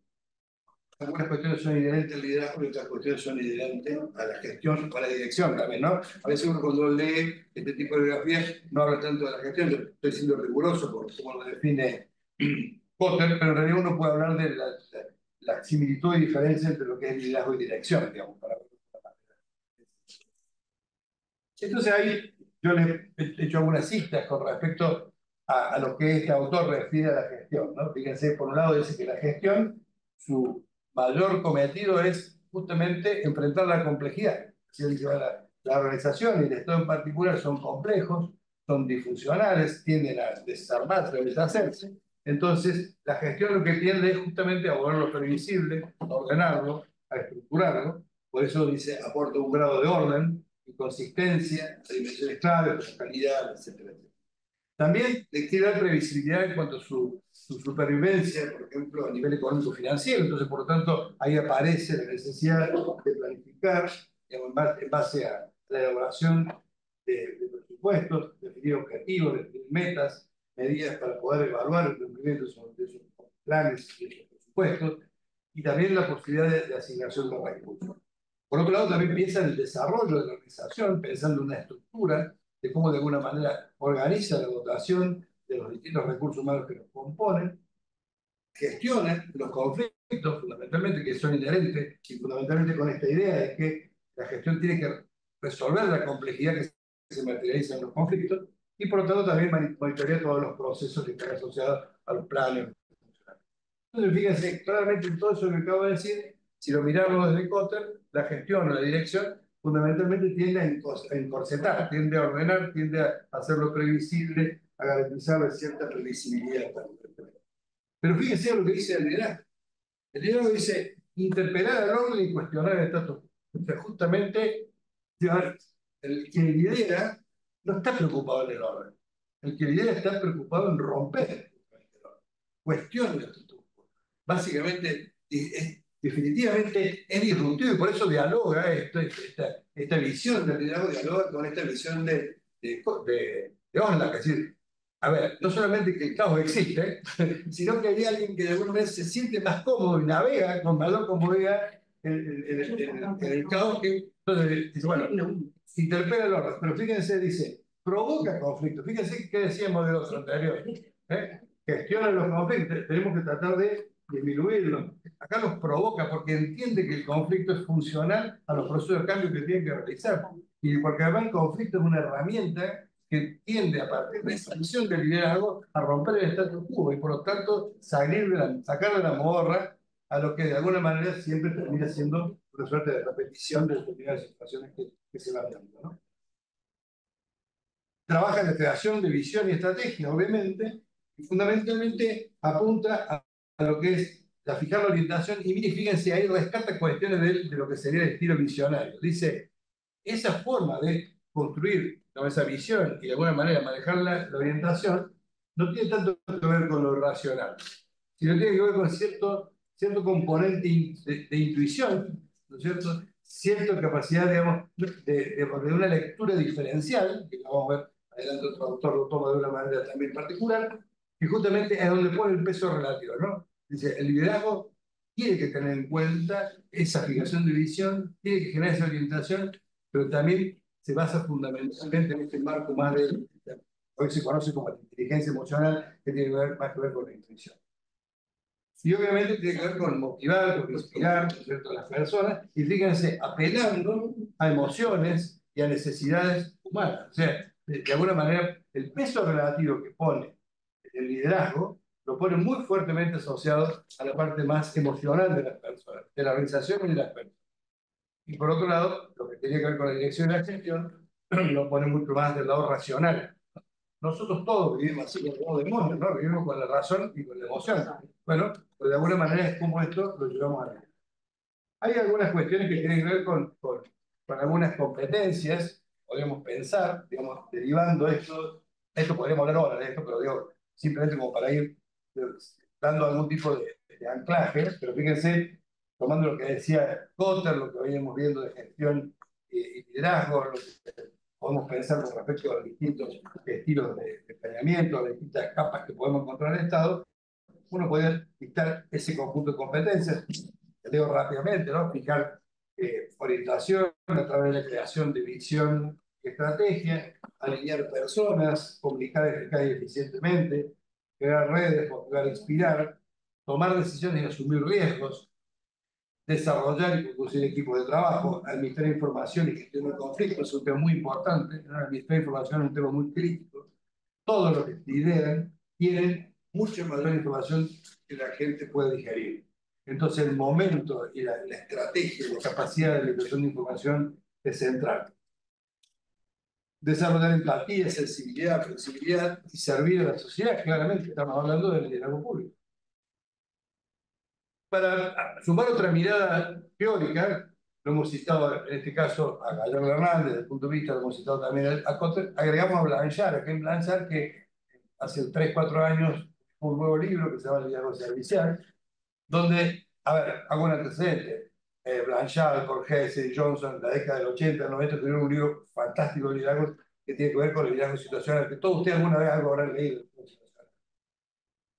algunas cuestiones son inherentes al liderazgo y otras cuestiones son inherentes a la gestión o a la dirección también, ¿no? A veces uno cuando lee este tipo de biografías no habla tanto de la gestión, yo estoy siendo riguroso por cómo lo define Potter, pero en realidad uno puede hablar de la similitud y diferencia entre lo que es liderazgo y dirección, digamos, para verlo de esta manera. Entonces ahí yo les he hecho algunas citas con respecto a lo que este autor refiere a la gestión, ¿no? Fíjense, por un lado dice que la gestión, su mayor cometido es justamente enfrentar la complejidad. Así dice, la organización y el Estado en particular son complejos, son disfuncionales, tienden a desarmarse o deshacerse. Entonces, la gestión lo que tiende es justamente a volverlo previsible, a ordenarlo, a estructurarlo. Por eso dice, aporta un grado de orden y consistencia, a dimensiones claves, calidad, etcétera, etcétera. También le quiere dar previsibilidad en cuanto a su supervivencia, por ejemplo, a nivel económico-financiero. Entonces, por lo tanto, ahí aparece la necesidad de planificar en base a la elaboración de presupuestos, definir objetivos, definir metas, medidas para poder evaluar el cumplimiento de sus planes y de sus presupuestos, y también la posibilidad de asignación de recursos. Por otro lado, también piensa en el desarrollo de la organización, pensando en una estructura de cómo de alguna manera organiza la dotación de los distintos recursos humanos que los componen, gestiona los conflictos, fundamentalmente, que son inherentes, y fundamentalmente con esta idea de que la gestión tiene que resolver la complejidad que se materializa en los conflictos, y por lo tanto también monitorea todos los procesos que están asociados a los planes. Entonces, fíjense, claramente en todo eso que acabo de decir, si lo miramos desde Kotter, la gestión o la dirección fundamentalmente tiende a encorsetar, tiende a ordenar, tiende a hacerlo previsible, a garantizar cierta previsibilidad. Pero fíjense lo que dice el liderazgo. El liderazgo dice interpelar al orden y cuestionar el status quo. O sea, justamente, el que lidera no está preocupado en el orden. El que lidera está preocupado en romper el orden. Cuestiona el status quo. Básicamente, definitivamente es disruptivo y por eso dialoga esta visión del liderazgo, dialoga con esta visión de Oslo, es decir, a ver, no solamente que el caos existe, sino que hay alguien que de alguna manera se siente más cómodo y navega con mayor comodidad en el caos que, entonces, dice, bueno, interpela el orden, pero fíjense, dice, provoca conflictos. Fíjense qué decíamos de los anteriores. Gestiona los conflictos, tenemos que tratar de disminuirlos. Acá los provoca porque entiende que el conflicto es funcional a los procesos de cambio que tiene que realizar. Y porque además el conflicto es una herramienta que tiende a partir de esa acción del liderazgo a romper el status quo y por lo tanto sacar de la modorra a lo que de alguna manera siempre termina siendo una suerte de repetición de determinadas situaciones que se van dando, ¿no? Trabaja en la creación de visión y estrategia, obviamente, y fundamentalmente apunta a lo que es a fijar la orientación, y miren, fíjense, ahí rescata cuestiones de lo que sería el estilo visionario. Dice, esa forma de construir, ¿no?, esa visión y de alguna manera manejar la orientación, no tiene tanto que ver con lo racional, sino tiene que ver con cierto componente de intuición, ¿no es cierto? Cierta capacidad, digamos, de una lectura diferencial, que la vamos a ver adelante, otro autor lo toma de una manera también particular, que justamente es donde pone el peso relativo, ¿no? Dice, el liderazgo tiene que tener en cuenta esa fijación de visión, tiene que generar esa orientación, pero también se basa fundamentalmente en este marco más de, hoy se conoce como la inteligencia emocional, que tiene más que ver con la intuición. Y obviamente tiene que ver con motivar, con inspirar, ¿no es cierto?, a las personas, y fíjense, apelando a emociones y a necesidades humanas. O sea, de alguna manera, el peso relativo que pone el liderazgo lo pone muy fuertemente asociado a la parte más emocional de las personas, de la organización y de las personas. Y por otro lado, lo que tiene que ver con la dirección y la gestión, lo pone mucho más del lado racional. Nosotros todos vivimos así como demonios, ¿no? Vivimos con la razón y con la emoción. Bueno, pues de alguna manera es como esto lo llevamos a la vida. Hay algunas cuestiones que tienen que ver con algunas competencias, podemos pensar, digamos, derivando esto podríamos hablar ahora de esto, pero digo, simplemente como para ir dando algún tipo de anclaje, pero fíjense, tomando lo que decía Kotter, lo que veníamos viendo de gestión y liderazgo, lo que podemos pensar con respecto a los distintos estilos de planeamiento, a las distintas capas que podemos encontrar en el Estado, uno puede dictar ese conjunto de competencias. Te digo rápidamente, ¿no? Fijar orientación a través de la creación de visión y estrategia, alinear personas, comunicar eficaz y eficientemente, crear redes, motivar e inspirar, tomar decisiones y asumir riesgos, desarrollar y conducir equipos de trabajo, administrar información y gestionar conflictos, es un tema muy importante, ¿no? Administrar información es un tema muy crítico. Todos los que lideran tienen mucha mayor información que la gente puede digerir. Entonces el momento y la estrategia y la capacidad de liberación de información es central. Desarrollar empatía, sensibilidad, flexibilidad y servir a la sociedad, claramente estamos hablando del liderazgo público. Para sumar otra mirada teórica, lo hemos citado en este caso a Gallardo Hernández, desde el punto de vista, lo hemos citado también a Kotter, agregamos a Blanchard, a Ken Blanchard, que hace 3, 4 años un nuevo libro que se llama El liderazgo servicial, donde, a ver, hago un antecedente. Blanchard, Borges y Johnson, la década del 80, 90, tuvieron un libro fantástico de liderazgo que tiene que ver con el liderazgo situacional, que todos ustedes alguna vez algo habrán leído.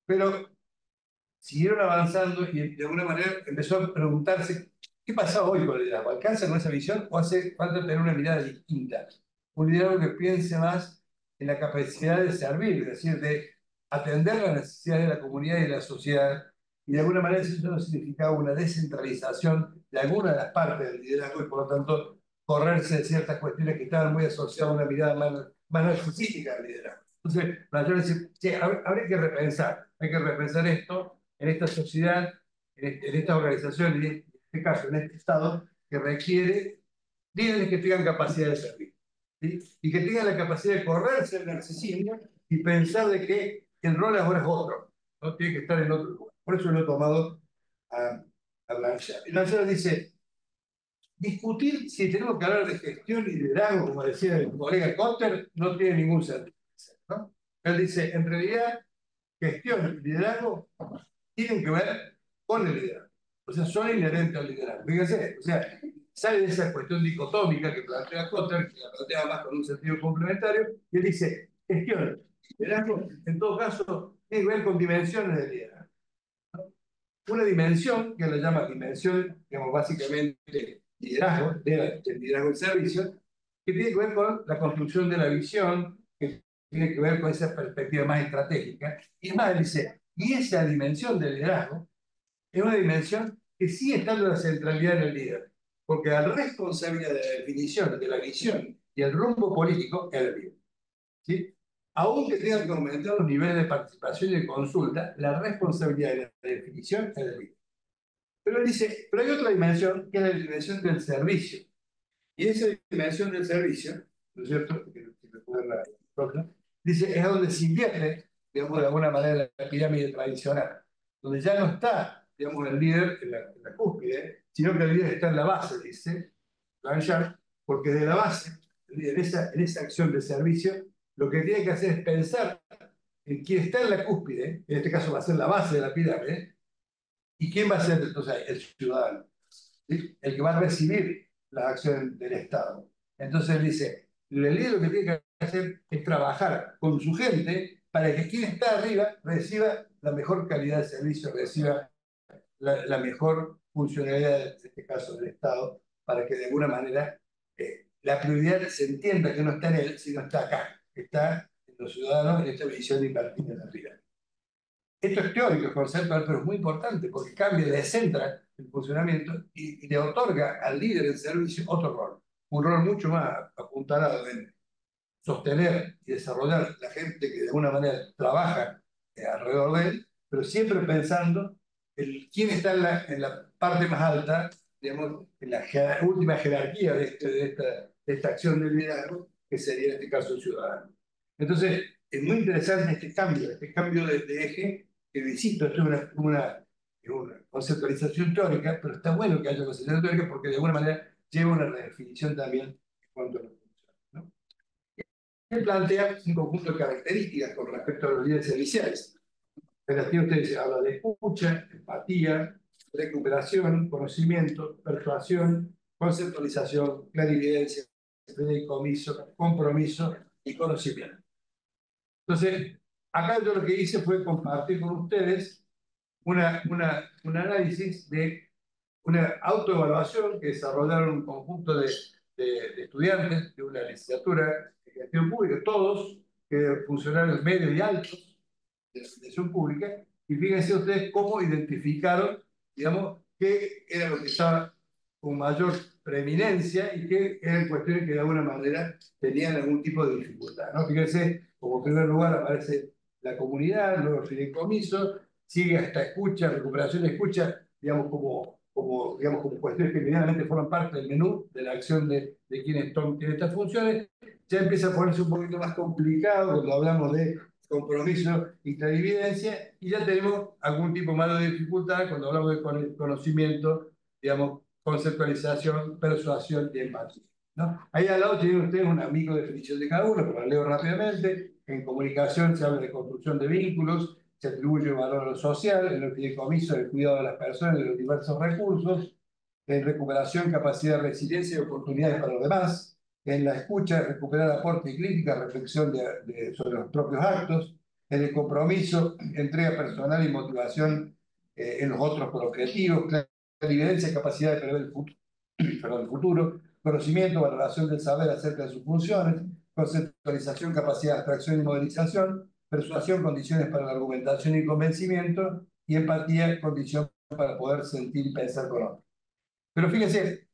Pero siguieron avanzando y de alguna manera empezó a preguntarse qué pasa hoy con el liderazgo. ¿Alcanza con esa visión o hace falta tener una mirada distinta? Un liderazgo que piense más en la capacidad de servir, es decir, de atender las necesidades de la comunidad y de la sociedad. Y de alguna manera eso no significaba una descentralización de alguna de las partes del liderazgo y por lo tanto correrse de ciertas cuestiones que estaban muy asociadas a una mirada más narcisística del liderazgo. Entonces, yo decir, che, habría que repensar, hay que repensar esto en esta sociedad, en esta organización, en este caso, en este Estado, que requiere líderes que tengan capacidad de servir, ¿sí? Y que tengan la capacidad de correrse el narcisismo y pensar de que el rol ahora es otro, no tiene que estar en otro lugar. Por eso lo he tomado a Blanchard. Y Blanchard dice, discutir si tenemos que hablar de gestión y liderazgo, como decía el colega Kotter, no tiene ningún sentido, ¿no? Él dice, en realidad, gestión y liderazgo tienen que ver con el liderazgo. O sea, son inherentes al liderazgo. Fíjense, o sea, sale de esa cuestión dicotómica que plantea Kotter, que la plantea más con un sentido complementario, y él dice, gestión y liderazgo, en todo caso, tiene que ver con dimensiones de liderazgo. Una dimensión, que la llama dimensión, digamos, básicamente liderazgo, del liderazgo del servicio, que tiene que ver con la construcción de la visión, que tiene que ver con esa perspectiva más estratégica. Y más, él dice, y esa dimensión del liderazgo es una dimensión que sigue estando en la centralidad del líder, porque la responsabilidad de la definición de la visión y el rumbo político es el líder, ¿sí? Aunque tengan que aumentar los niveles de participación y de consulta, la responsabilidad de la definición es del líder. Pero él dice, pero hay otra dimensión, que es la dimensión del servicio. Y esa dimensión del servicio, ¿no es cierto? Dice, es donde se invierte, digamos, de alguna manera la pirámide tradicional, donde ya no está, digamos, el líder en la cúspide, sino que el líder está en la base, dice Blanchard, porque de la base, el líder, en esa acción de servicio, lo que tiene que hacer es pensar en quién está en la cúspide, en este caso va a ser la base de la pirámide, y quién va a ser entonces el ciudadano, ¿sí? El que va a recibir las acciones del Estado. Entonces él dice, el líder lo que tiene que hacer es trabajar con su gente para que quien está arriba reciba la mejor calidad de servicio, reciba la mejor funcionalidad, en este caso del Estado, para que de alguna manera la prioridad se entienda que no está en él, sino está acá, está en los ciudadanos, en esta visión de invertir en la vida. Esto es teórico, es conceptual, pero es muy importante porque cambia, descentra el funcionamiento y le otorga al líder del servicio otro rol, un rol mucho más apuntalado en sostener y desarrollar la gente que de alguna manera trabaja alrededor de él, pero siempre pensando en quién está en la parte más alta, digamos, en la última jerarquía de esta acción de liderazgo, que sería en este caso el ciudadano. Entonces, es muy interesante este cambio de eje, que insisto, esto es una conceptualización teórica, pero está bueno que haya conceptualización teórica porque de alguna manera lleva una redefinición también en cuanto a lo que funciona, ¿no? Él plantea un conjunto de características con respecto a los líderes serviciales. Pero aquí usted habla de escucha, empatía, recuperación, conocimiento, persuasión, conceptualización, clarividencia, fideicomiso, compromiso y conocimiento. Entonces, acá yo lo que hice fue compartir con ustedes un análisis de una autoevaluación que desarrollaron un conjunto de estudiantes de una licenciatura de gestión pública, todos funcionarios medios y altos de la administración pública, y fíjense ustedes cómo identificaron, digamos, qué era lo que estaba con mayor preeminencia y qué eran cuestiones que de alguna manera tenían algún tipo de dificultad, ¿no? Fíjense, como primer lugar aparece la comunidad, luego el fideicomiso, sigue hasta escucha, recuperación de escucha, digamos, digamos, como cuestiones que medianamente forman parte del menú de la acción de quienes tienen estas funciones. Ya empieza a ponerse un poquito más complicado cuando hablamos de compromiso y clarividencia, y ya tenemos algún tipo más de dificultad cuando hablamos de conocimiento, digamos, conceptualización, persuasión y empatía, ¿no? Ahí al lado tienen ustedes una microdefinición de cada uno, pero la leo rápidamente. En comunicación se habla de construcción de vínculos, se atribuye valor a lo social, en el fideicomiso el cuidado de las personas y de los diversos recursos, en recuperación, capacidad de resiliencia y oportunidades para los demás, en la escucha, recuperar aporte y crítica, reflexión sobre los propios actos, en el compromiso, entrega personal y motivación en los otros por objetivos, clarividencia, capacidad de prever el futuro, conocimiento, valoración del saber acerca de sus funciones, conceptualización, capacidad de abstracción y modelización, persuasión, condiciones para la argumentación y convencimiento, y empatía, condición para poder sentir y pensar con otros. Pero fíjense,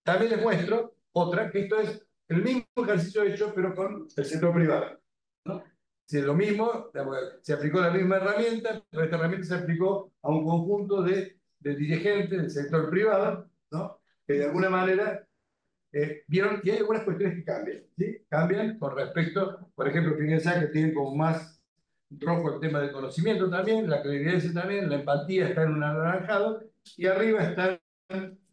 también les muestro otra, que esto es el mismo ejercicio hecho, pero con el sector privado, ¿no? Si es lo mismo, se aplicó la misma herramienta, pero esta herramienta se aplicó a un conjunto de dirigentes del sector privado, ¿no? Que de alguna manera vieron que hay algunas cuestiones que cambian, ¿sí? Cambian con respecto, por ejemplo, fíjense que tienen como más rojo el tema del conocimiento también, la credibilidad también, la empatía está en un anaranjado, y arriba está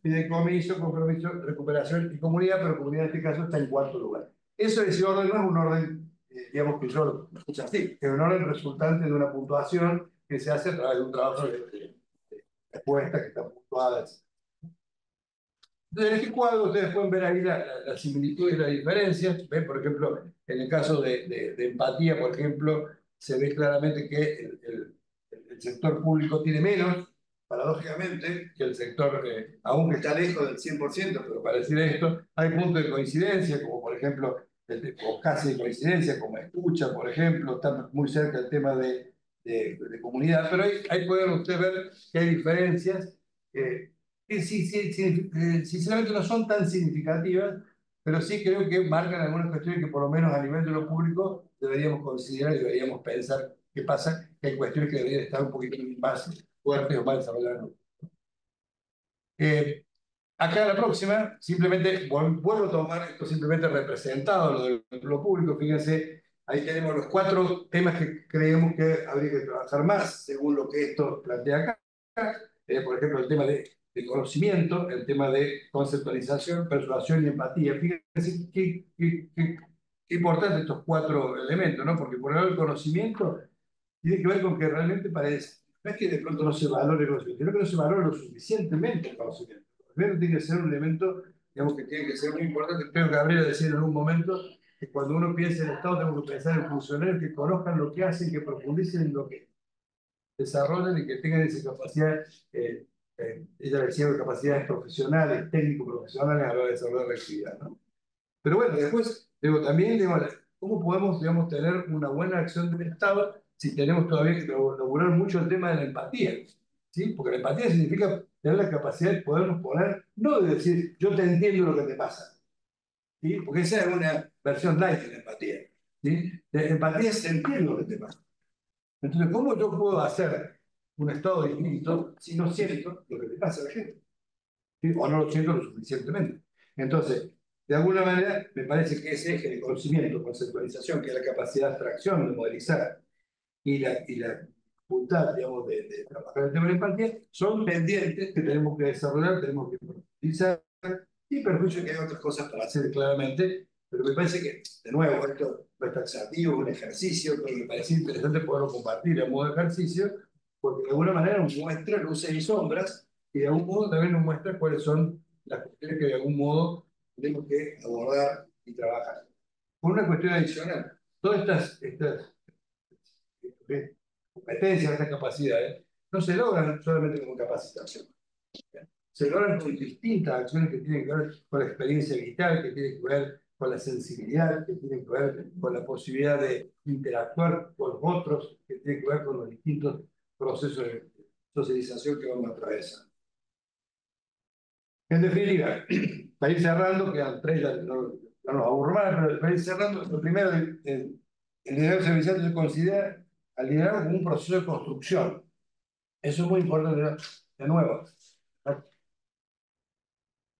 fideicomiso, compromiso, recuperación y comunidad, pero comunidad en este caso está en cuarto lugar. Eso, ese orden no es un orden, digamos que yo lo escucho así, es un orden resultante de una puntuación que se hace a través de un trabajo de respuesta que está puntuada. Entonces, en este cuadro ustedes pueden ver ahí la similitud y las diferencias. ¿Ven? Por ejemplo, en el caso de empatía, por ejemplo, se ve claramente que el sector público tiene menos, paradójicamente, que el sector, aunque está lejos del 100%, pero para decir esto, hay puntos de coincidencia, como por ejemplo, o casi de coincidencia, como escucha, por ejemplo, está muy cerca el tema de comunidad, pero ahí pueden ustedes ver que hay diferencias. Sinceramente no son tan significativas, pero sí creo que marcan algunas cuestiones que por lo menos a nivel de lo público deberíamos considerar y deberíamos pensar qué pasa, que hay cuestiones que deberían estar un poquito más fuertes o más desarrolladas. Acá la próxima, simplemente vuelvo a tomar esto simplemente representado, lo público, fíjense, ahí tenemos los 4 temas que creemos que habría que trabajar más, según lo que esto plantea acá. Por ejemplo, el tema de conocimiento, el tema de conceptualización, persuasión y empatía. Fíjense qué importante estos 4 elementos, ¿no? Porque por un lado el conocimiento tiene que ver con que realmente parece, no es que de pronto no se valore el conocimiento, sino que no se valore lo suficientemente el conocimiento. Primero tiene que ser un elemento, digamos, que tiene que ser muy importante. Creo que Gabriela decía en algún momento que cuando uno piensa en el Estado, tenemos que pensar en funcionarios que conozcan lo que hacen, que profundicen en lo que desarrollen y que tengan esa capacidad, ella decía, capacidades profesionales, técnico-profesionales a la hora de desarrollar la actividad, ¿no? Pero bueno, después, digo, también, digo, ¿cómo podemos, digamos, tener una buena acción del Estado si tenemos todavía que lograr mucho el tema de la empatía? ¿Sí? Porque la empatía significa tener la capacidad de podernos poner, no de decir, yo te entiendo lo que te pasa, ¿sí? Porque esa es una versión light de la empatía, ¿sí? La empatía es sentir lo que te pasa. Entonces, ¿cómo yo puedo hacer un estado distinto si no siento lo que le pasa a la gente? ¿Sí? O no lo siento lo suficientemente. Entonces, de alguna manera, me parece que ese eje de conocimiento, conceptualización, que es la capacidad de abstracción, de modelizar, y la dificultad, digamos, de trabajar el tema de la empatía, son pendientes que tenemos que desarrollar, tenemos que profundizar, y perjuicio que hay otras cosas para hacer claramente, pero me parece que, de nuevo, esto no es taxativo, un ejercicio, pero me parece interesante poderlo compartir a modo de ejercicio, porque de alguna manera nos muestra luces y sombras, y de algún modo también nos muestra cuáles son las cuestiones que de algún modo tenemos que abordar y trabajar. Por una cuestión adicional, todas competencias, estas capacidades, no se logran solamente con capacitación. Se logran con distintas acciones que tienen que ver con la experiencia vital, que tienen que ver con la sensibilidad, que tienen que ver con la posibilidad de interactuar con los otros, que tienen que ver con los distintos procesos de socialización que vamos a atravesar. En definitiva, para ir cerrando, quedan tres, ya no nos aburro más, pero para ir cerrando, lo primero, el liderazgo servicial se considera al liderazgo como un proceso de construcción. Eso es muy importante. De nuevo,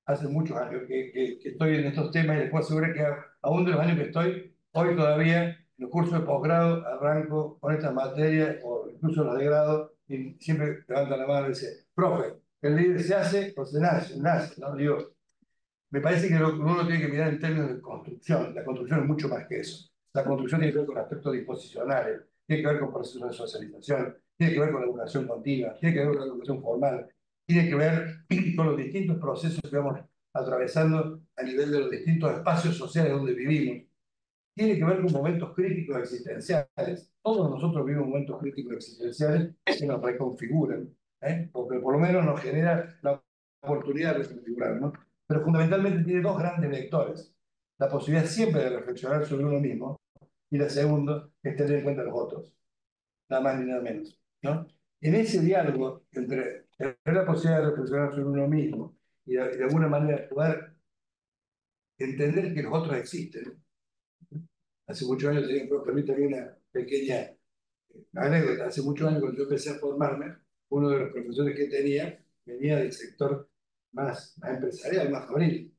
hace muchos años que estoy en estos temas y les puedo asegurar que aún de los años que estoy, hoy todavía en los cursos de posgrado arranco con estas materias o incluso los de grado y siempre levantan la mano y dicen, profe, ¿el líder se hace o se nace? Nace, ¿no? Digo, me parece que uno tiene que mirar en términos de construcción. La construcción es mucho más que eso. La construcción tiene que ver con aspectos disposicionales, tiene que ver con procesos de socialización, tiene que ver con la educación continua, tiene que ver con la educación formal, tiene que ver con los distintos procesos que vamos atravesando a nivel de los distintos espacios sociales donde vivimos. Tiene que ver con momentos críticos existenciales. Todos nosotros vivimos momentos críticos existenciales que nos reconfiguran, porque por lo menos nos genera la oportunidad de reconfigurar, ¿no? Pero fundamentalmente tiene dos grandes vectores. La posibilidad siempre de reflexionar sobre uno mismo y la segunda es tener en cuenta a los otros, nada más ni nada menos, ¿no? En ese diálogo entre tener la posibilidad de reflexionar sobre uno mismo y de alguna manera poder entender que los otros existen. Hace muchos años, permítame una pequeña anécdota. Hace muchos años, cuando yo empecé a formarme, uno de los profesores que tenía venía del sector más empresarial, más fabril.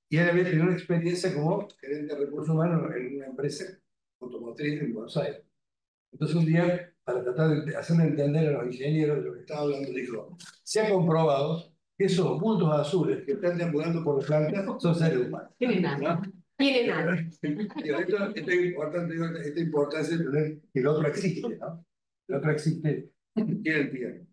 Y él había tenido una experiencia como gerente de recursos humanos en una empresa automotriz en Buenos Aires. Entonces, un día, para tratar de hacerme entender a los ingenieros de lo que estaba hablando, dijo: se ha comprobado que esos puntos azules que están deambulando por la planta son seres humanos. Tienen algo. Tienen algo. Esto es importante, esta importancia de tener que el otro existe, ¿no? El otro existe, quiere el tiempo.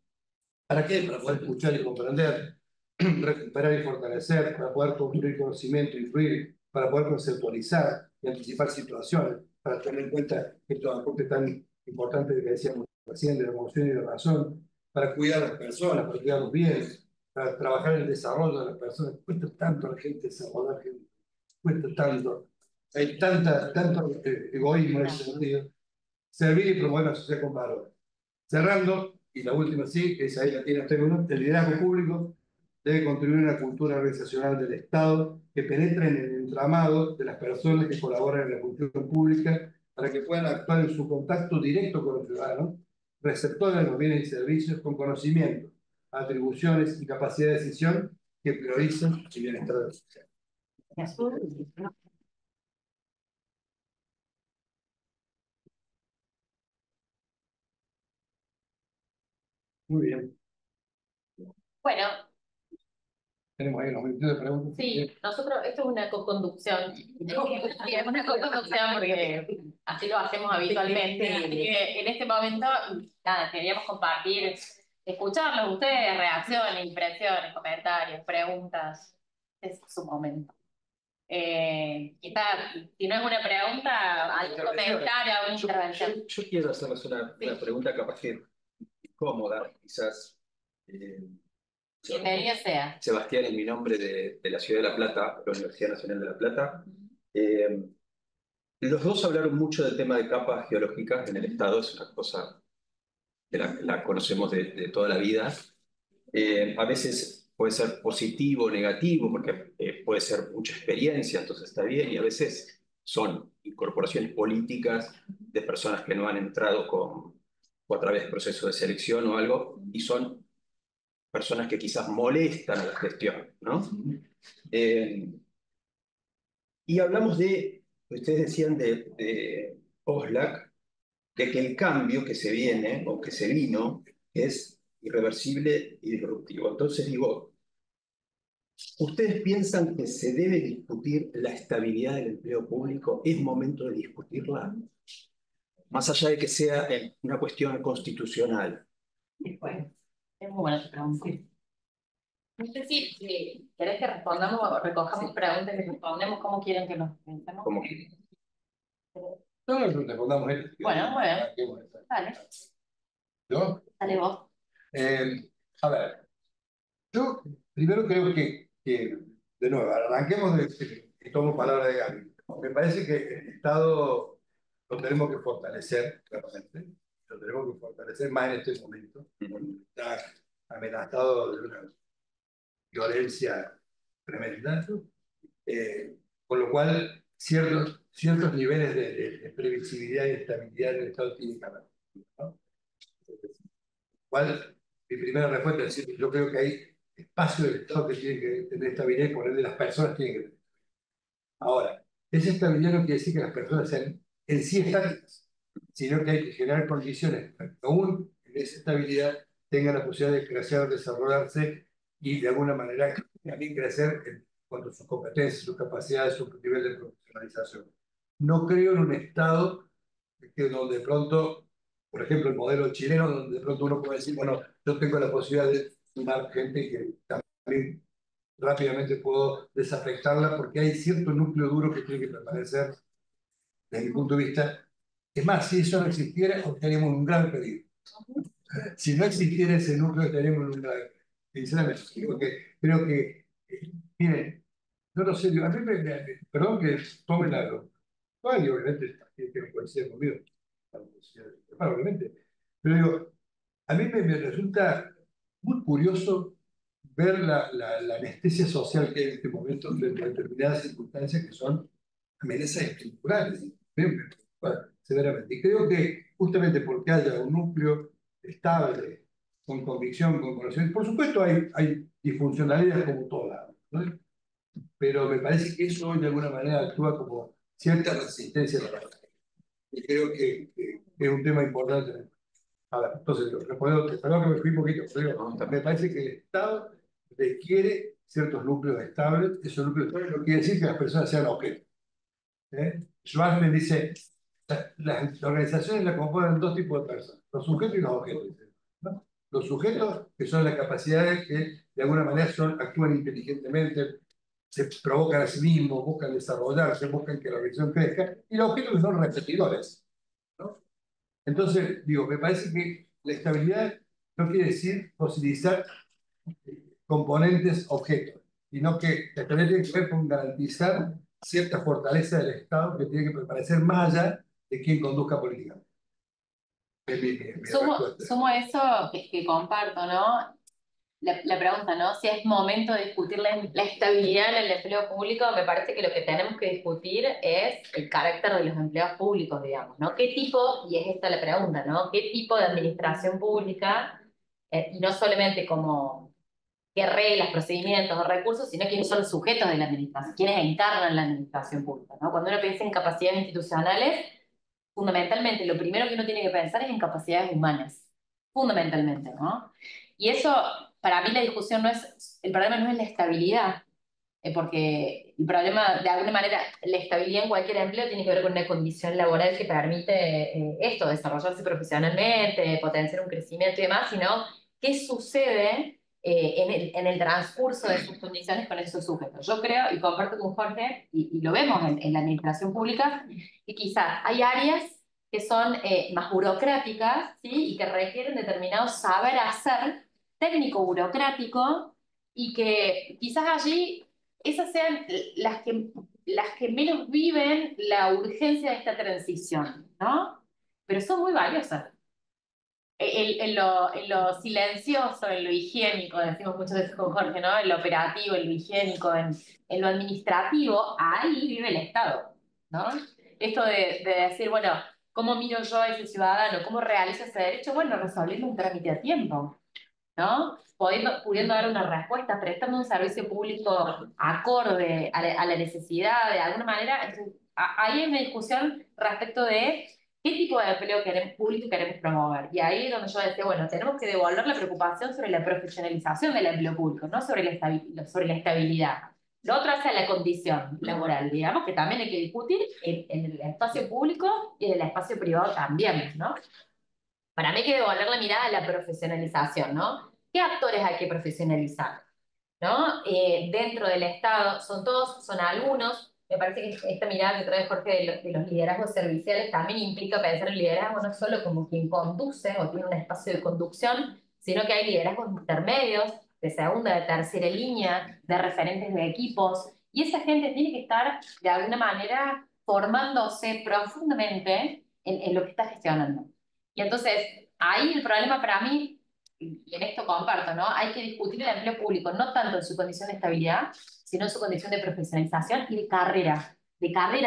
¿Para qué? Para poder escuchar y comprender, recuperar y fortalecer, para poder construir conocimiento, influir, para poder conceptualizar y anticipar situaciones, para tener en cuenta estos aportes tan importantes que decíamos recién de la emoción y de la razón, para cuidar a las personas, para cuidar los bienes, para trabajar en el desarrollo de las personas. Cuesta tanto a la gente desarrollar gente, cuesta tanto. Hay tanto egoísmo en ese sentido. Servir y promover la sociedad con valor. Cerrando, y la última sí, que es ahí la tiene usted, el liderazgo público debe contribuir a una cultura organizacional del Estado que penetre en el entramado de las personas que colaboran en la función pública para que puedan actuar en su contacto directo con los ciudadanos, receptores de los bienes y servicios con conocimiento, atribuciones y capacidad de decisión que prioricen el bienestar de la sociedad. Muy bien. Bueno, Tenemos ahí los minutos de preguntas. sí, nosotros, esto es una co-conducción. Sí, es una co-conducción porque así lo hacemos habitualmente. Así que en este momento, nada, queríamos compartir, escucharlos ustedes, reacciones, impresiones, comentarios, preguntas. Es su momento. Quizás, si no es una pregunta, algún comentario, alguna intervención. Yo quiero hacerles una pregunta capaz que incómoda, quizás. Bienvenido sea. Sebastián es mi nombre de la Ciudad de La Plata, la Universidad Nacional de La Plata. Los dos hablaron mucho del tema de capas geológicas en el Estado, es una cosa que la conocemos de toda la vida. A veces puede ser positivo o negativo, porque puede ser mucha experiencia, entonces está bien, y a veces son incorporaciones políticas de personas que no han entrado o a través de procesos de selección o algo, y son personas que quizás molestan a la gestión, ¿no? Y hablamos ustedes decían de Oslak, de que el cambio que se viene o que se vino es irreversible y disruptivo. Entonces digo, ¿ustedes piensan que se debe discutir la estabilidad del empleo público? ¿Es momento de discutirla? Más allá de que sea una cuestión constitucional. Bueno, es muy buena tu pregunta. No sé si querés que respondamos o recojamos preguntas y respondemos como quieren que nos pensemos. Como que, No, no, respondamos esto. Bueno, muy bien. Dale. ¿Yo? Dale vos. A ver, yo primero creo de nuevo, arranquemos y tomo palabra de Gaby. Me parece que el Estado lo tenemos que fortalecer, claramente. Lo tenemos que fortalecer más en este momento. Está amenazado de una violencia tremenda. Con lo cual, ciertos niveles de previsibilidad y estabilidad del Estado tienen que haber, ¿no? Cual, mi primera respuesta es decir, yo creo que hay espacio del Estado que tiene que tener estabilidad y por ende las personas tienen que tener. Ahora, esa estabilidad no quiere decir que las personas sean en sí estáticas, sino que hay que generar condiciones para que aún en esa estabilidad tengan la posibilidad de crecer, desarrollarse y de alguna manera también crecer en cuanto a sus competencias, sus capacidades, su nivel de profesionalización. No creo en un Estado donde de pronto, por ejemplo, el modelo chileno, donde de pronto uno puede decir, bueno, yo tengo la posibilidad de sumar gente que también rápidamente puedo desafectarla porque hay cierto núcleo duro que tiene que permanecer desde mi punto de vista. Es más, si eso no existiera, estaríamos en un gran peligro. Si no existiera ese núcleo, estaríamos en un gran peligro. Sinceramente, porque creo que, miren, yo no sé, a mí perdón que tome la y obviamente que coincide conmigo, probablemente, pero digo, a mí me resulta muy curioso ver la anestesia social que hay en este momento frente a determinadas circunstancias que son amenazas estructurales. Me preocupa severamente. Y creo que justamente porque haya un núcleo estable, con convicción, con conocimiento, por supuesto hay disfuncionalidades como todas, ¿no? Pero me parece que eso de alguna manera actúa como cierta resistencia a la batalla. Y creo que es un tema importante. A ver, entonces, respondiendo, perdón que me fui un poquito, pero me parece que el Estado requiere ciertos núcleos estables. Esos núcleos estables no quiere decir que las personas sean objetos. Schwarzman dice, las organizaciones la componen dos tipos de personas, los sujetos y los objetos, ¿no? Los sujetos, que son las capacidades que de alguna manera actúan inteligentemente, se provocan a sí mismos, buscan desarrollarse, buscan que la organización crezca, y los objetos que son repetidores, ¿no? Entonces, digo, me parece que la estabilidad no quiere decir fosilizar componentes objetos, sino que la estabilidad tiene que ver con garantizar cierta fortaleza del Estado que tiene que permanecer más allá de quien conduzca política. Sumo eso que comparto, ¿no? La pregunta, ¿no? Si es momento de discutir la estabilidad en el empleo público, me parece que lo que tenemos que discutir es el carácter de los empleos públicos, digamos, ¿no? ¿Qué tipo, y es esta la pregunta, ¿no? ¿Qué tipo de administración pública, y no solamente como qué reglas, procedimientos o recursos, sino quiénes son los sujetos de la administración, quiénes encarnan la administración pública, ¿no? Cuando uno piensa en capacidades institucionales, fundamentalmente lo primero que uno tiene que pensar es en capacidades humanas, fundamentalmente, ¿no? Y eso, para mí la discusión no es, el problema no es la estabilidad, porque el problema, de alguna manera, la estabilidad en cualquier empleo tiene que ver con una condición laboral que permite esto, desarrollarse profesionalmente, potenciar un crecimiento y demás, sino qué sucede en el transcurso de sus condiciones con esos sujetos. Yo creo, y comparto con Jorge, y lo vemos en la administración pública, que quizás hay áreas que son más burocráticas, ¿sí? Y que requieren determinado saber hacer técnico-burocrático y que quizás allí esas sean las que menos viven la urgencia de esta transición, ¿no? Pero son muy valiosas. En lo silencioso, en lo higiénico, decimos muchas veces con Jorge, ¿no? En lo operativo, en lo higiénico, en lo administrativo, ahí vive el Estado, ¿no? Esto de decir, bueno, ¿cómo miro yo a ese ciudadano? ¿Cómo realizo ese derecho? Bueno, resolviendo un trámite a tiempo, ¿no? Pudiendo dar una respuesta, prestando un servicio público acorde a la necesidad, de alguna manera. Entonces, ahí hay una discusión respecto de qué tipo de empleo público queremos promover. Y ahí es donde yo decía, bueno, tenemos que devolver la preocupación sobre la profesionalización del empleo público, no sobre sobre la estabilidad. Lo otro es la condición laboral, digamos, que también hay que discutir en el espacio público y en el espacio privado también, ¿no? Para mí hay que devolver la mirada a la profesionalización, ¿no? ¿Qué actores hay que profesionalizar? ¿No? Dentro del Estado, son todos, son algunos. Me parece que esta mirada que trae Jorge de los liderazgos serviciales también implica pensar el liderazgo no solo como quien conduce o tiene un espacio de conducción, sino que hay liderazgos intermedios, de segunda, de tercera línea, de referentes de equipos, y esa gente tiene que estar de alguna manera formándose profundamente en lo que está gestionando. Y entonces, ahí el problema para mí, y en esto comparto, ¿no? Hay que discutir el empleo público, no tanto en su condición de estabilidad, sino en su condición de profesionalización y de carrera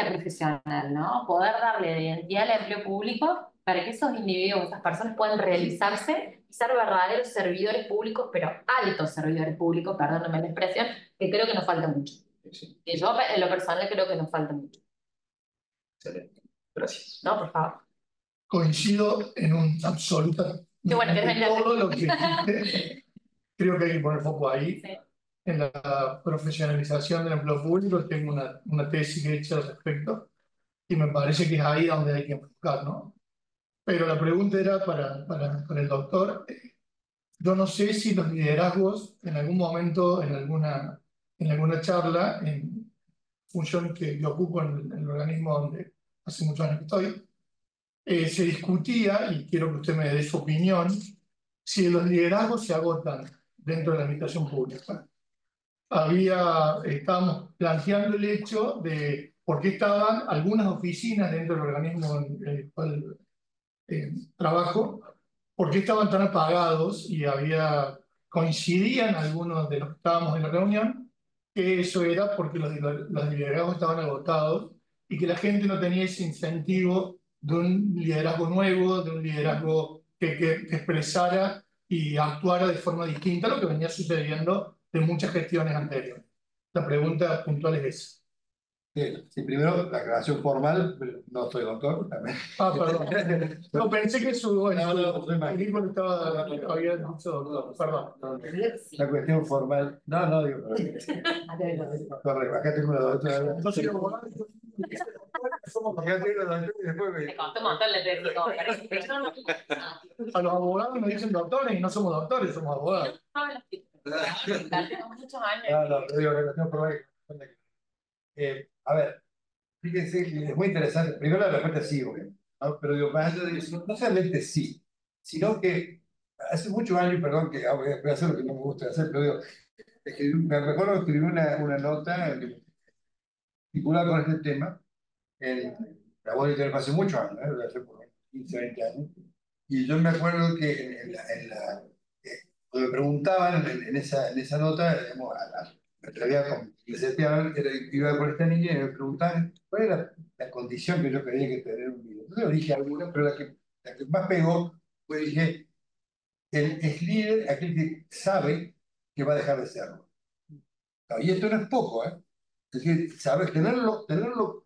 profesional, ¿no? Poder darle de identidad al empleo público para que esos individuos, esas personas puedan realizarse y ser verdaderos servidores públicos, pero altos servidores públicos, perdóname la expresión, que creo que nos falta mucho. Sí. Que yo, en lo personal, creo que nos falta mucho. Excelente. Gracias. No, por favor. Coincido en un absoluta Qué bueno que es todo lo que dijiste. Creo que hay que poner foco ahí. Sí. En la profesionalización del empleo público tengo una tesis hecha al respecto y me parece que es ahí donde hay que enfocar, ¿no? Pero la pregunta era para el doctor. Yo no sé si los liderazgos en algún momento, en alguna charla, en función que yo ocupo en el organismo donde hace muchos años que estoy, se discutía, y quiero que usted me dé su opinión, si los liderazgos se agotan dentro de la administración pública. Estábamos planteando el hecho de por qué estaban algunas oficinas dentro del organismo en el cual trabajo, por qué estaban tan apagados, y coincidían algunos de los que estábamos en la reunión, que eso era porque los liderazgos estaban agotados y que la gente no tenía ese incentivo de un liderazgo nuevo, de un liderazgo que expresara y actuara de forma distinta a lo que venía sucediendo en muchas gestiones anteriores. La pregunta puntual es esa. Sí, primero, la aclaración formal, no soy doctor, también. Perdón. No, pensé que No, soy currículum había dicho doctor. Perdón. La cuestión formal, no, digo, correcto, acá tengo una doctora. Entonces, Acá tengo una doctora y después Me costó un montón la tesis, como a los abogados nos dicen doctores y no somos doctores, somos abogados. Tengo muchos años. No, digo, la cuestión formal. A ver, fíjense que es muy interesante. Primero la respuesta es sí, obvio, ¿no? Pero digo, más allá de eso, no solamente sí, sino que hace muchos años, perdón, que voy a hacer lo que no me gusta hacer, pero digo, me recuerdo que escribí una nota vinculada con este tema, en la voz de hace muchos años, hace por 15, 20 años, y yo me acuerdo que cuando me preguntaban en esa nota, digamos, me atrevía con, iba por esta niña y me preguntaban cuál era la condición que yo quería que tener un líder. Entonces yo dije alguna, pero la que más pegó fue, dije, es líder aquel que sabe que va a dejar de serlo. Y esto no es poco, ¿eh? Es decir, saber, tenerlo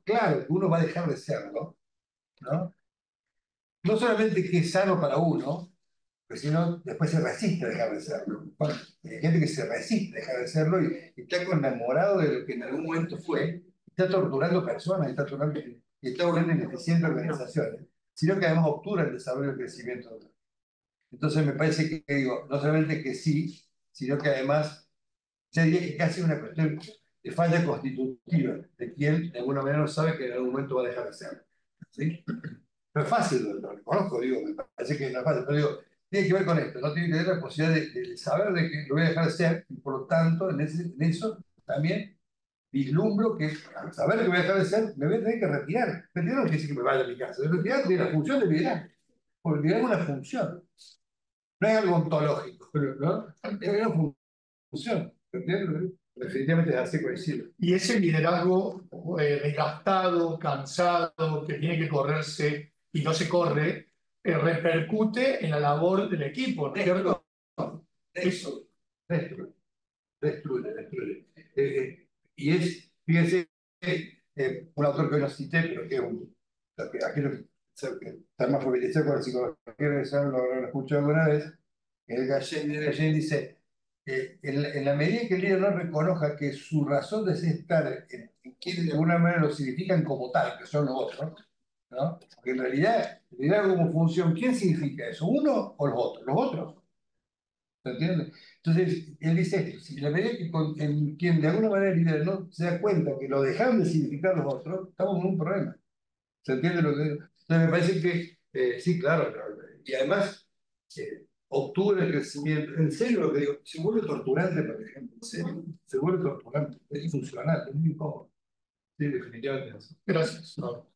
claro que uno va a dejar de serlo, ¿no? No solamente que es sano para uno, pues sino después se resiste a dejar de serlo. Bueno, hay gente que se resiste a dejar de serlo y está conmemorado de lo que en algún momento fue, está torturando personas, está volviendo ineficiente organizaciones, sino que además obtura el desarrollo y el crecimiento. Entonces me parece que, digo, no solamente que sí, sino que además, ya diría que casi una cuestión de falla constitutiva de quien de alguna manera no sabe que en algún momento va a dejar de serlo. ¿Sí? No es fácil, lo reconozco, digo, me parece que no es fácil, pero digo, tiene que ver con esto, no tiene que ver la posibilidad de saber de que lo voy a dejar de ser, y por lo tanto, en eso también vislumbro que al saber que voy a dejar de ser, me voy a tener que retirar. Retirar no quiere decir que me vaya a mi casa, retirar tiene la función de liderar, porque liderar es una función, no es algo ontológico, ¿no? Es una función, ¿entiendes? Definitivamente es así, coincido. Y ese liderazgo desgastado, cansado, que tiene que correrse y no se corre, repercute en la labor del equipo, ¿no es cierto? Eso, destruye, destruye. Y fíjense, un autor que hoy no cité, pero que es aquí que está más familiarizado con la psicología, lo habrán escuchado alguna vez, el Gallen dice, en la medida que el líder no reconozca que su razón de ser estar en quienes de alguna manera lo significan como tal, que son los otros, ¿no? Porque en realidad, el liderazgo como función, ¿quién significa eso? ¿Uno o los otros? Los otros. ¿Se entiende? Entonces, él dice esto, si la medida que en quien de alguna manera el líder no se da cuenta que lo dejaron de significar los otros, estamos en un problema. ¿Se entiende lo que digo? Entonces, me parece que sí, claro, y además obtuve el crecimiento. En serio lo que digo, se vuelve torturante, por ejemplo, en serio, se vuelve torturante, es infuncional, es muy incómodo. Sí, definitivamente. Gracias. No.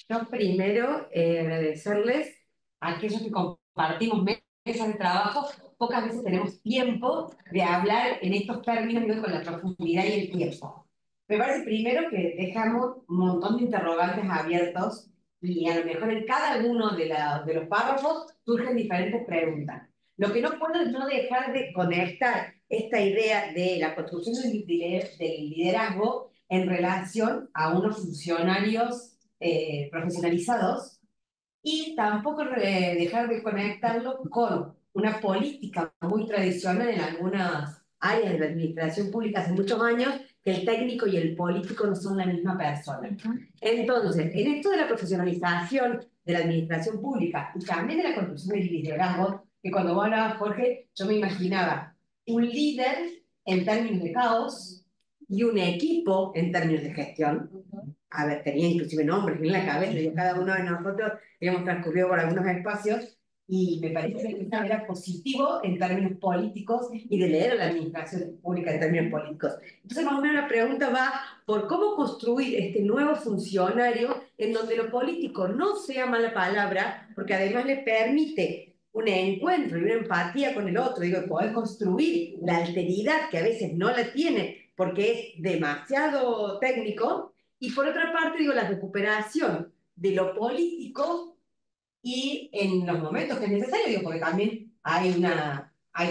Yo primero agradecerles a aquellos que compartimos mesas de trabajo. Pocas veces tenemos tiempo de hablar en estos términos, digo, con la profundidad y el tiempo. Me parece primero que dejamos un montón de interrogantes abiertos y a lo mejor en cada uno de los párrafos surgen diferentes preguntas. Lo que no puedo es no dejar de conectar esta idea de la construcción del liderazgo en relación a unos funcionarios profesionalizados y tampoco dejar de conectarlo con una política muy tradicional en algunas áreas de la administración pública hace muchos años, que el técnico y el político no son la misma persona. Entonces, en esto de la profesionalización de la administración pública y también de la construcción del liderazgo, que cuando vos hablabas, Jorge, yo me imaginaba un líder en términos de caos y un equipo en términos de gestión. A ver, tenía inclusive nombres en la cabeza, y cada uno de nosotros habíamos transcurrido por algunos espacios, y me parece que eso era positivo en términos políticos y de leer a la administración pública en términos políticos. Entonces, más o menos la pregunta va por cómo construir este nuevo funcionario en donde lo político no sea mala palabra, porque además le permite un encuentro y una empatía con el otro, digo, poder construir la alteridad que a veces no la tiene porque es demasiado técnico. Y por otra parte, digo, la recuperación de lo político y en los momentos que es necesario, digo, porque también hay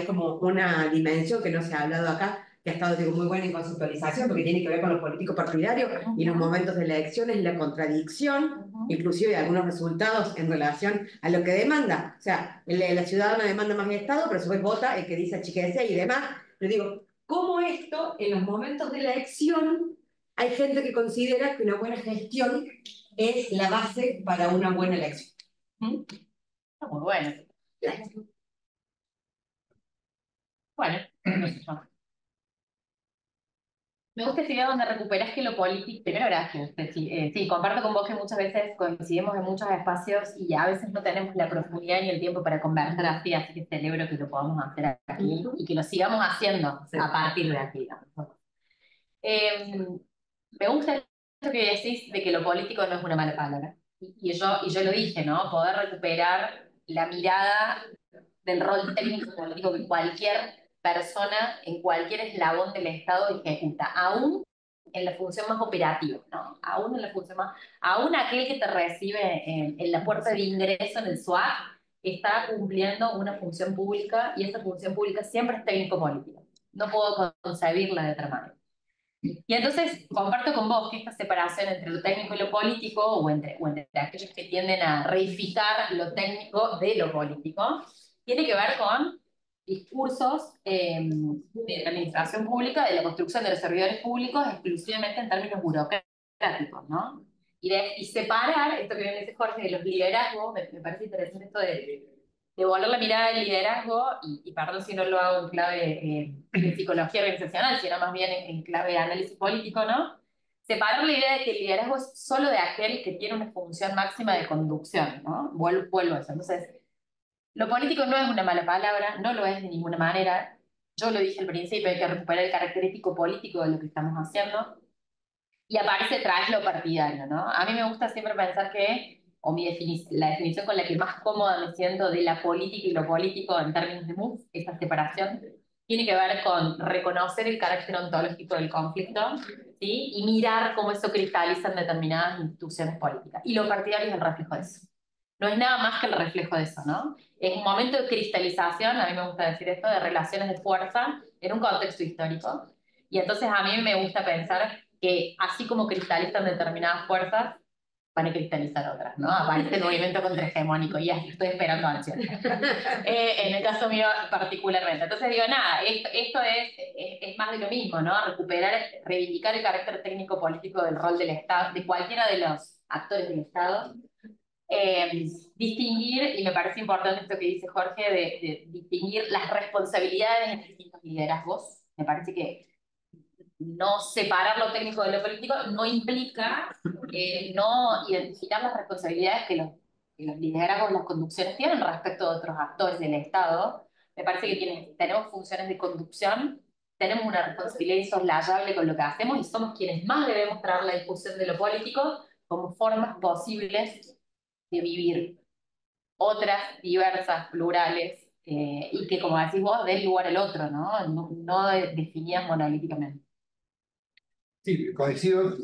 como una dimensión que no se ha hablado acá, que ha estado, digo, muy buena en conceptualización, porque tiene que ver con los políticos partidarios y los momentos de elecciones y la contradicción, inclusive de algunos resultados en relación a lo que demanda. O sea, la ciudadana demanda más Estado, pero a su vez vota el que dice achiquece y demás. Pero digo, ¿cómo esto, en los momentos de elección, hay gente que considera que una buena gestión es la base para una buena elección? Está muy bueno. Bueno, no sé yo. Me gusta esta idea donde recuperas que lo político. Primero, gracias. Sí, comparto con vos que muchas veces coincidimos en muchos espacios y a veces no tenemos la profundidad ni el tiempo para conversar así que celebro que lo podamos hacer aquí y que lo sigamos haciendo a partir de aquí. Me gusta esto que decís de que lo político no es una mala palabra. Y yo lo dije, ¿no? Poder recuperar la mirada del rol técnico político que cualquier persona en cualquier eslabón del Estado ejecuta, aún en la función más operativa, ¿no? Aún en la función más, aún aquel que te recibe en la puerta de ingreso en el SUAC está cumpliendo una función pública y esa función pública siempre es técnico-política. No puedo concebirla de otra manera. Y entonces comparto con vos que esta separación entre lo técnico y lo político, o entre aquellos que tienden a reificar lo técnico de lo político, tiene que ver con discursos de la administración pública, de la construcción de los servidores públicos, exclusivamente en términos burocráticos, ¿no? Y separar, esto que viene dice Jorge, de los liderazgos, me parece interesante esto de volver la mirada del liderazgo, y perdón si no lo hago en clave de psicología organizacional, sino más bien en clave de análisis político, ¿no? separar la idea de que el liderazgo es solo de aquel que tiene una función máxima de conducción, ¿no? Vuelvo a eso. Entonces, lo político no es una mala palabra, no lo es de ninguna manera. Yo lo dije al principio, hay que recuperar el carácter ético político de lo que estamos haciendo. Y aparece tras lo partidario, ¿no? A mí me gusta siempre pensar que, la definición con la que más cómoda me siento de la política y lo político en términos de MOVE, esta separación, tiene que ver con reconocer el carácter ontológico del conflicto, ¿sí? Y mirar cómo eso cristaliza en determinadas instituciones políticas. Y lo partidario es el reflejo de eso. No es nada más que el reflejo de eso, ¿no? Es un momento de cristalización, a mí me gusta decir esto, de relaciones de fuerza en un contexto histórico. Y entonces a mí me gusta pensar que así como cristalizan determinadas fuerzas, van a cristalizar otras, ¿no? Aparece el movimiento contrahegemónico, y ya estoy esperando ansias. En el caso mío particularmente. Entonces digo, nada, esto es más de lo mismo, ¿no? Recuperar, reivindicar el carácter técnico-político del rol del Estado, de cualquiera de los actores del Estado. Distinguir, y me parece importante esto que dice Jorge, de distinguir las responsabilidades en distintos liderazgos. Me parece que no separar lo técnico de lo político no implica no identificar las responsabilidades que los liderazgos, las conducciones tienen respecto a otros actores del Estado. Me parece que quienes tenemos funciones de conducción tenemos una responsabilidad insoslayable con lo que hacemos y somos quienes más debemos traer la discusión de lo político como formas posibles de vivir otras, diversas, plurales, y que, como decís vos, den lugar al otro, ¿no? No definidas monolíticamente. Sí, coincido,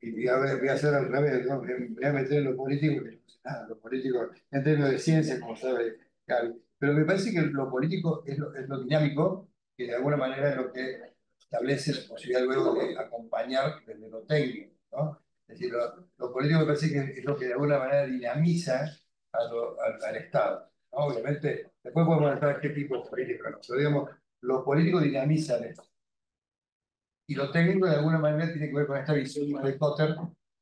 y voy a hacer al revés, ¿no? Voy a meter en lo político, que no sé nada, lo político en términos de ciencia, como sabe Gaby. Pero me parece que lo político es lo dinámico, que de alguna manera es lo que establece la posibilidad luego de acompañar desde lo técnico, ¿no? Es decir, lo político me parece que es lo que de alguna manera dinamiza al Estado, ¿no? Obviamente, después podemos entrar qué tipo de político, ¿no? Pero digamos, lo político dinamiza al Estado. Y lo técnico de alguna manera tiene que ver con esta visión más de Kotter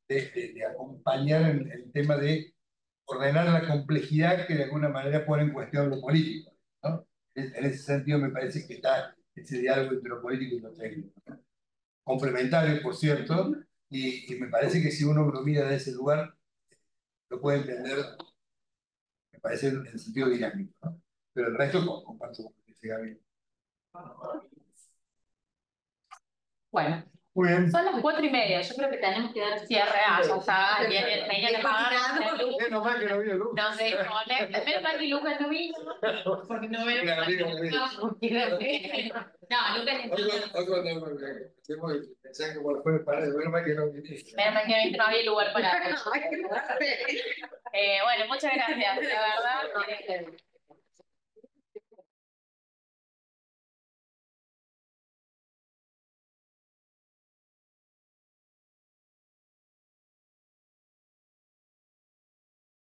de acompañar en el tema de ordenar la complejidad que de alguna manera pone en cuestión lo político, ¿no? En ese sentido me parece que está ese diálogo entre lo político y lo técnico, ¿no? Complementario, por cierto, y me parece que si uno lo mira de ese lugar, lo puede entender, me parece, en el sentido dinámico, ¿no? Pero el resto comparto con lo que dice Gaby. Bueno, Muy bien. son las 4:30. Yo creo que tenemos que dar cierre a ya está. Tenían que apagar la luz. Menos mal que no vino luz. No sé, menos mal que Lucas no vino. Porque no veo. No, Lucas Pensé que por después para menos mal que no viniste. menos mal que no había lugar para. Bueno, muchas gracias. La verdad.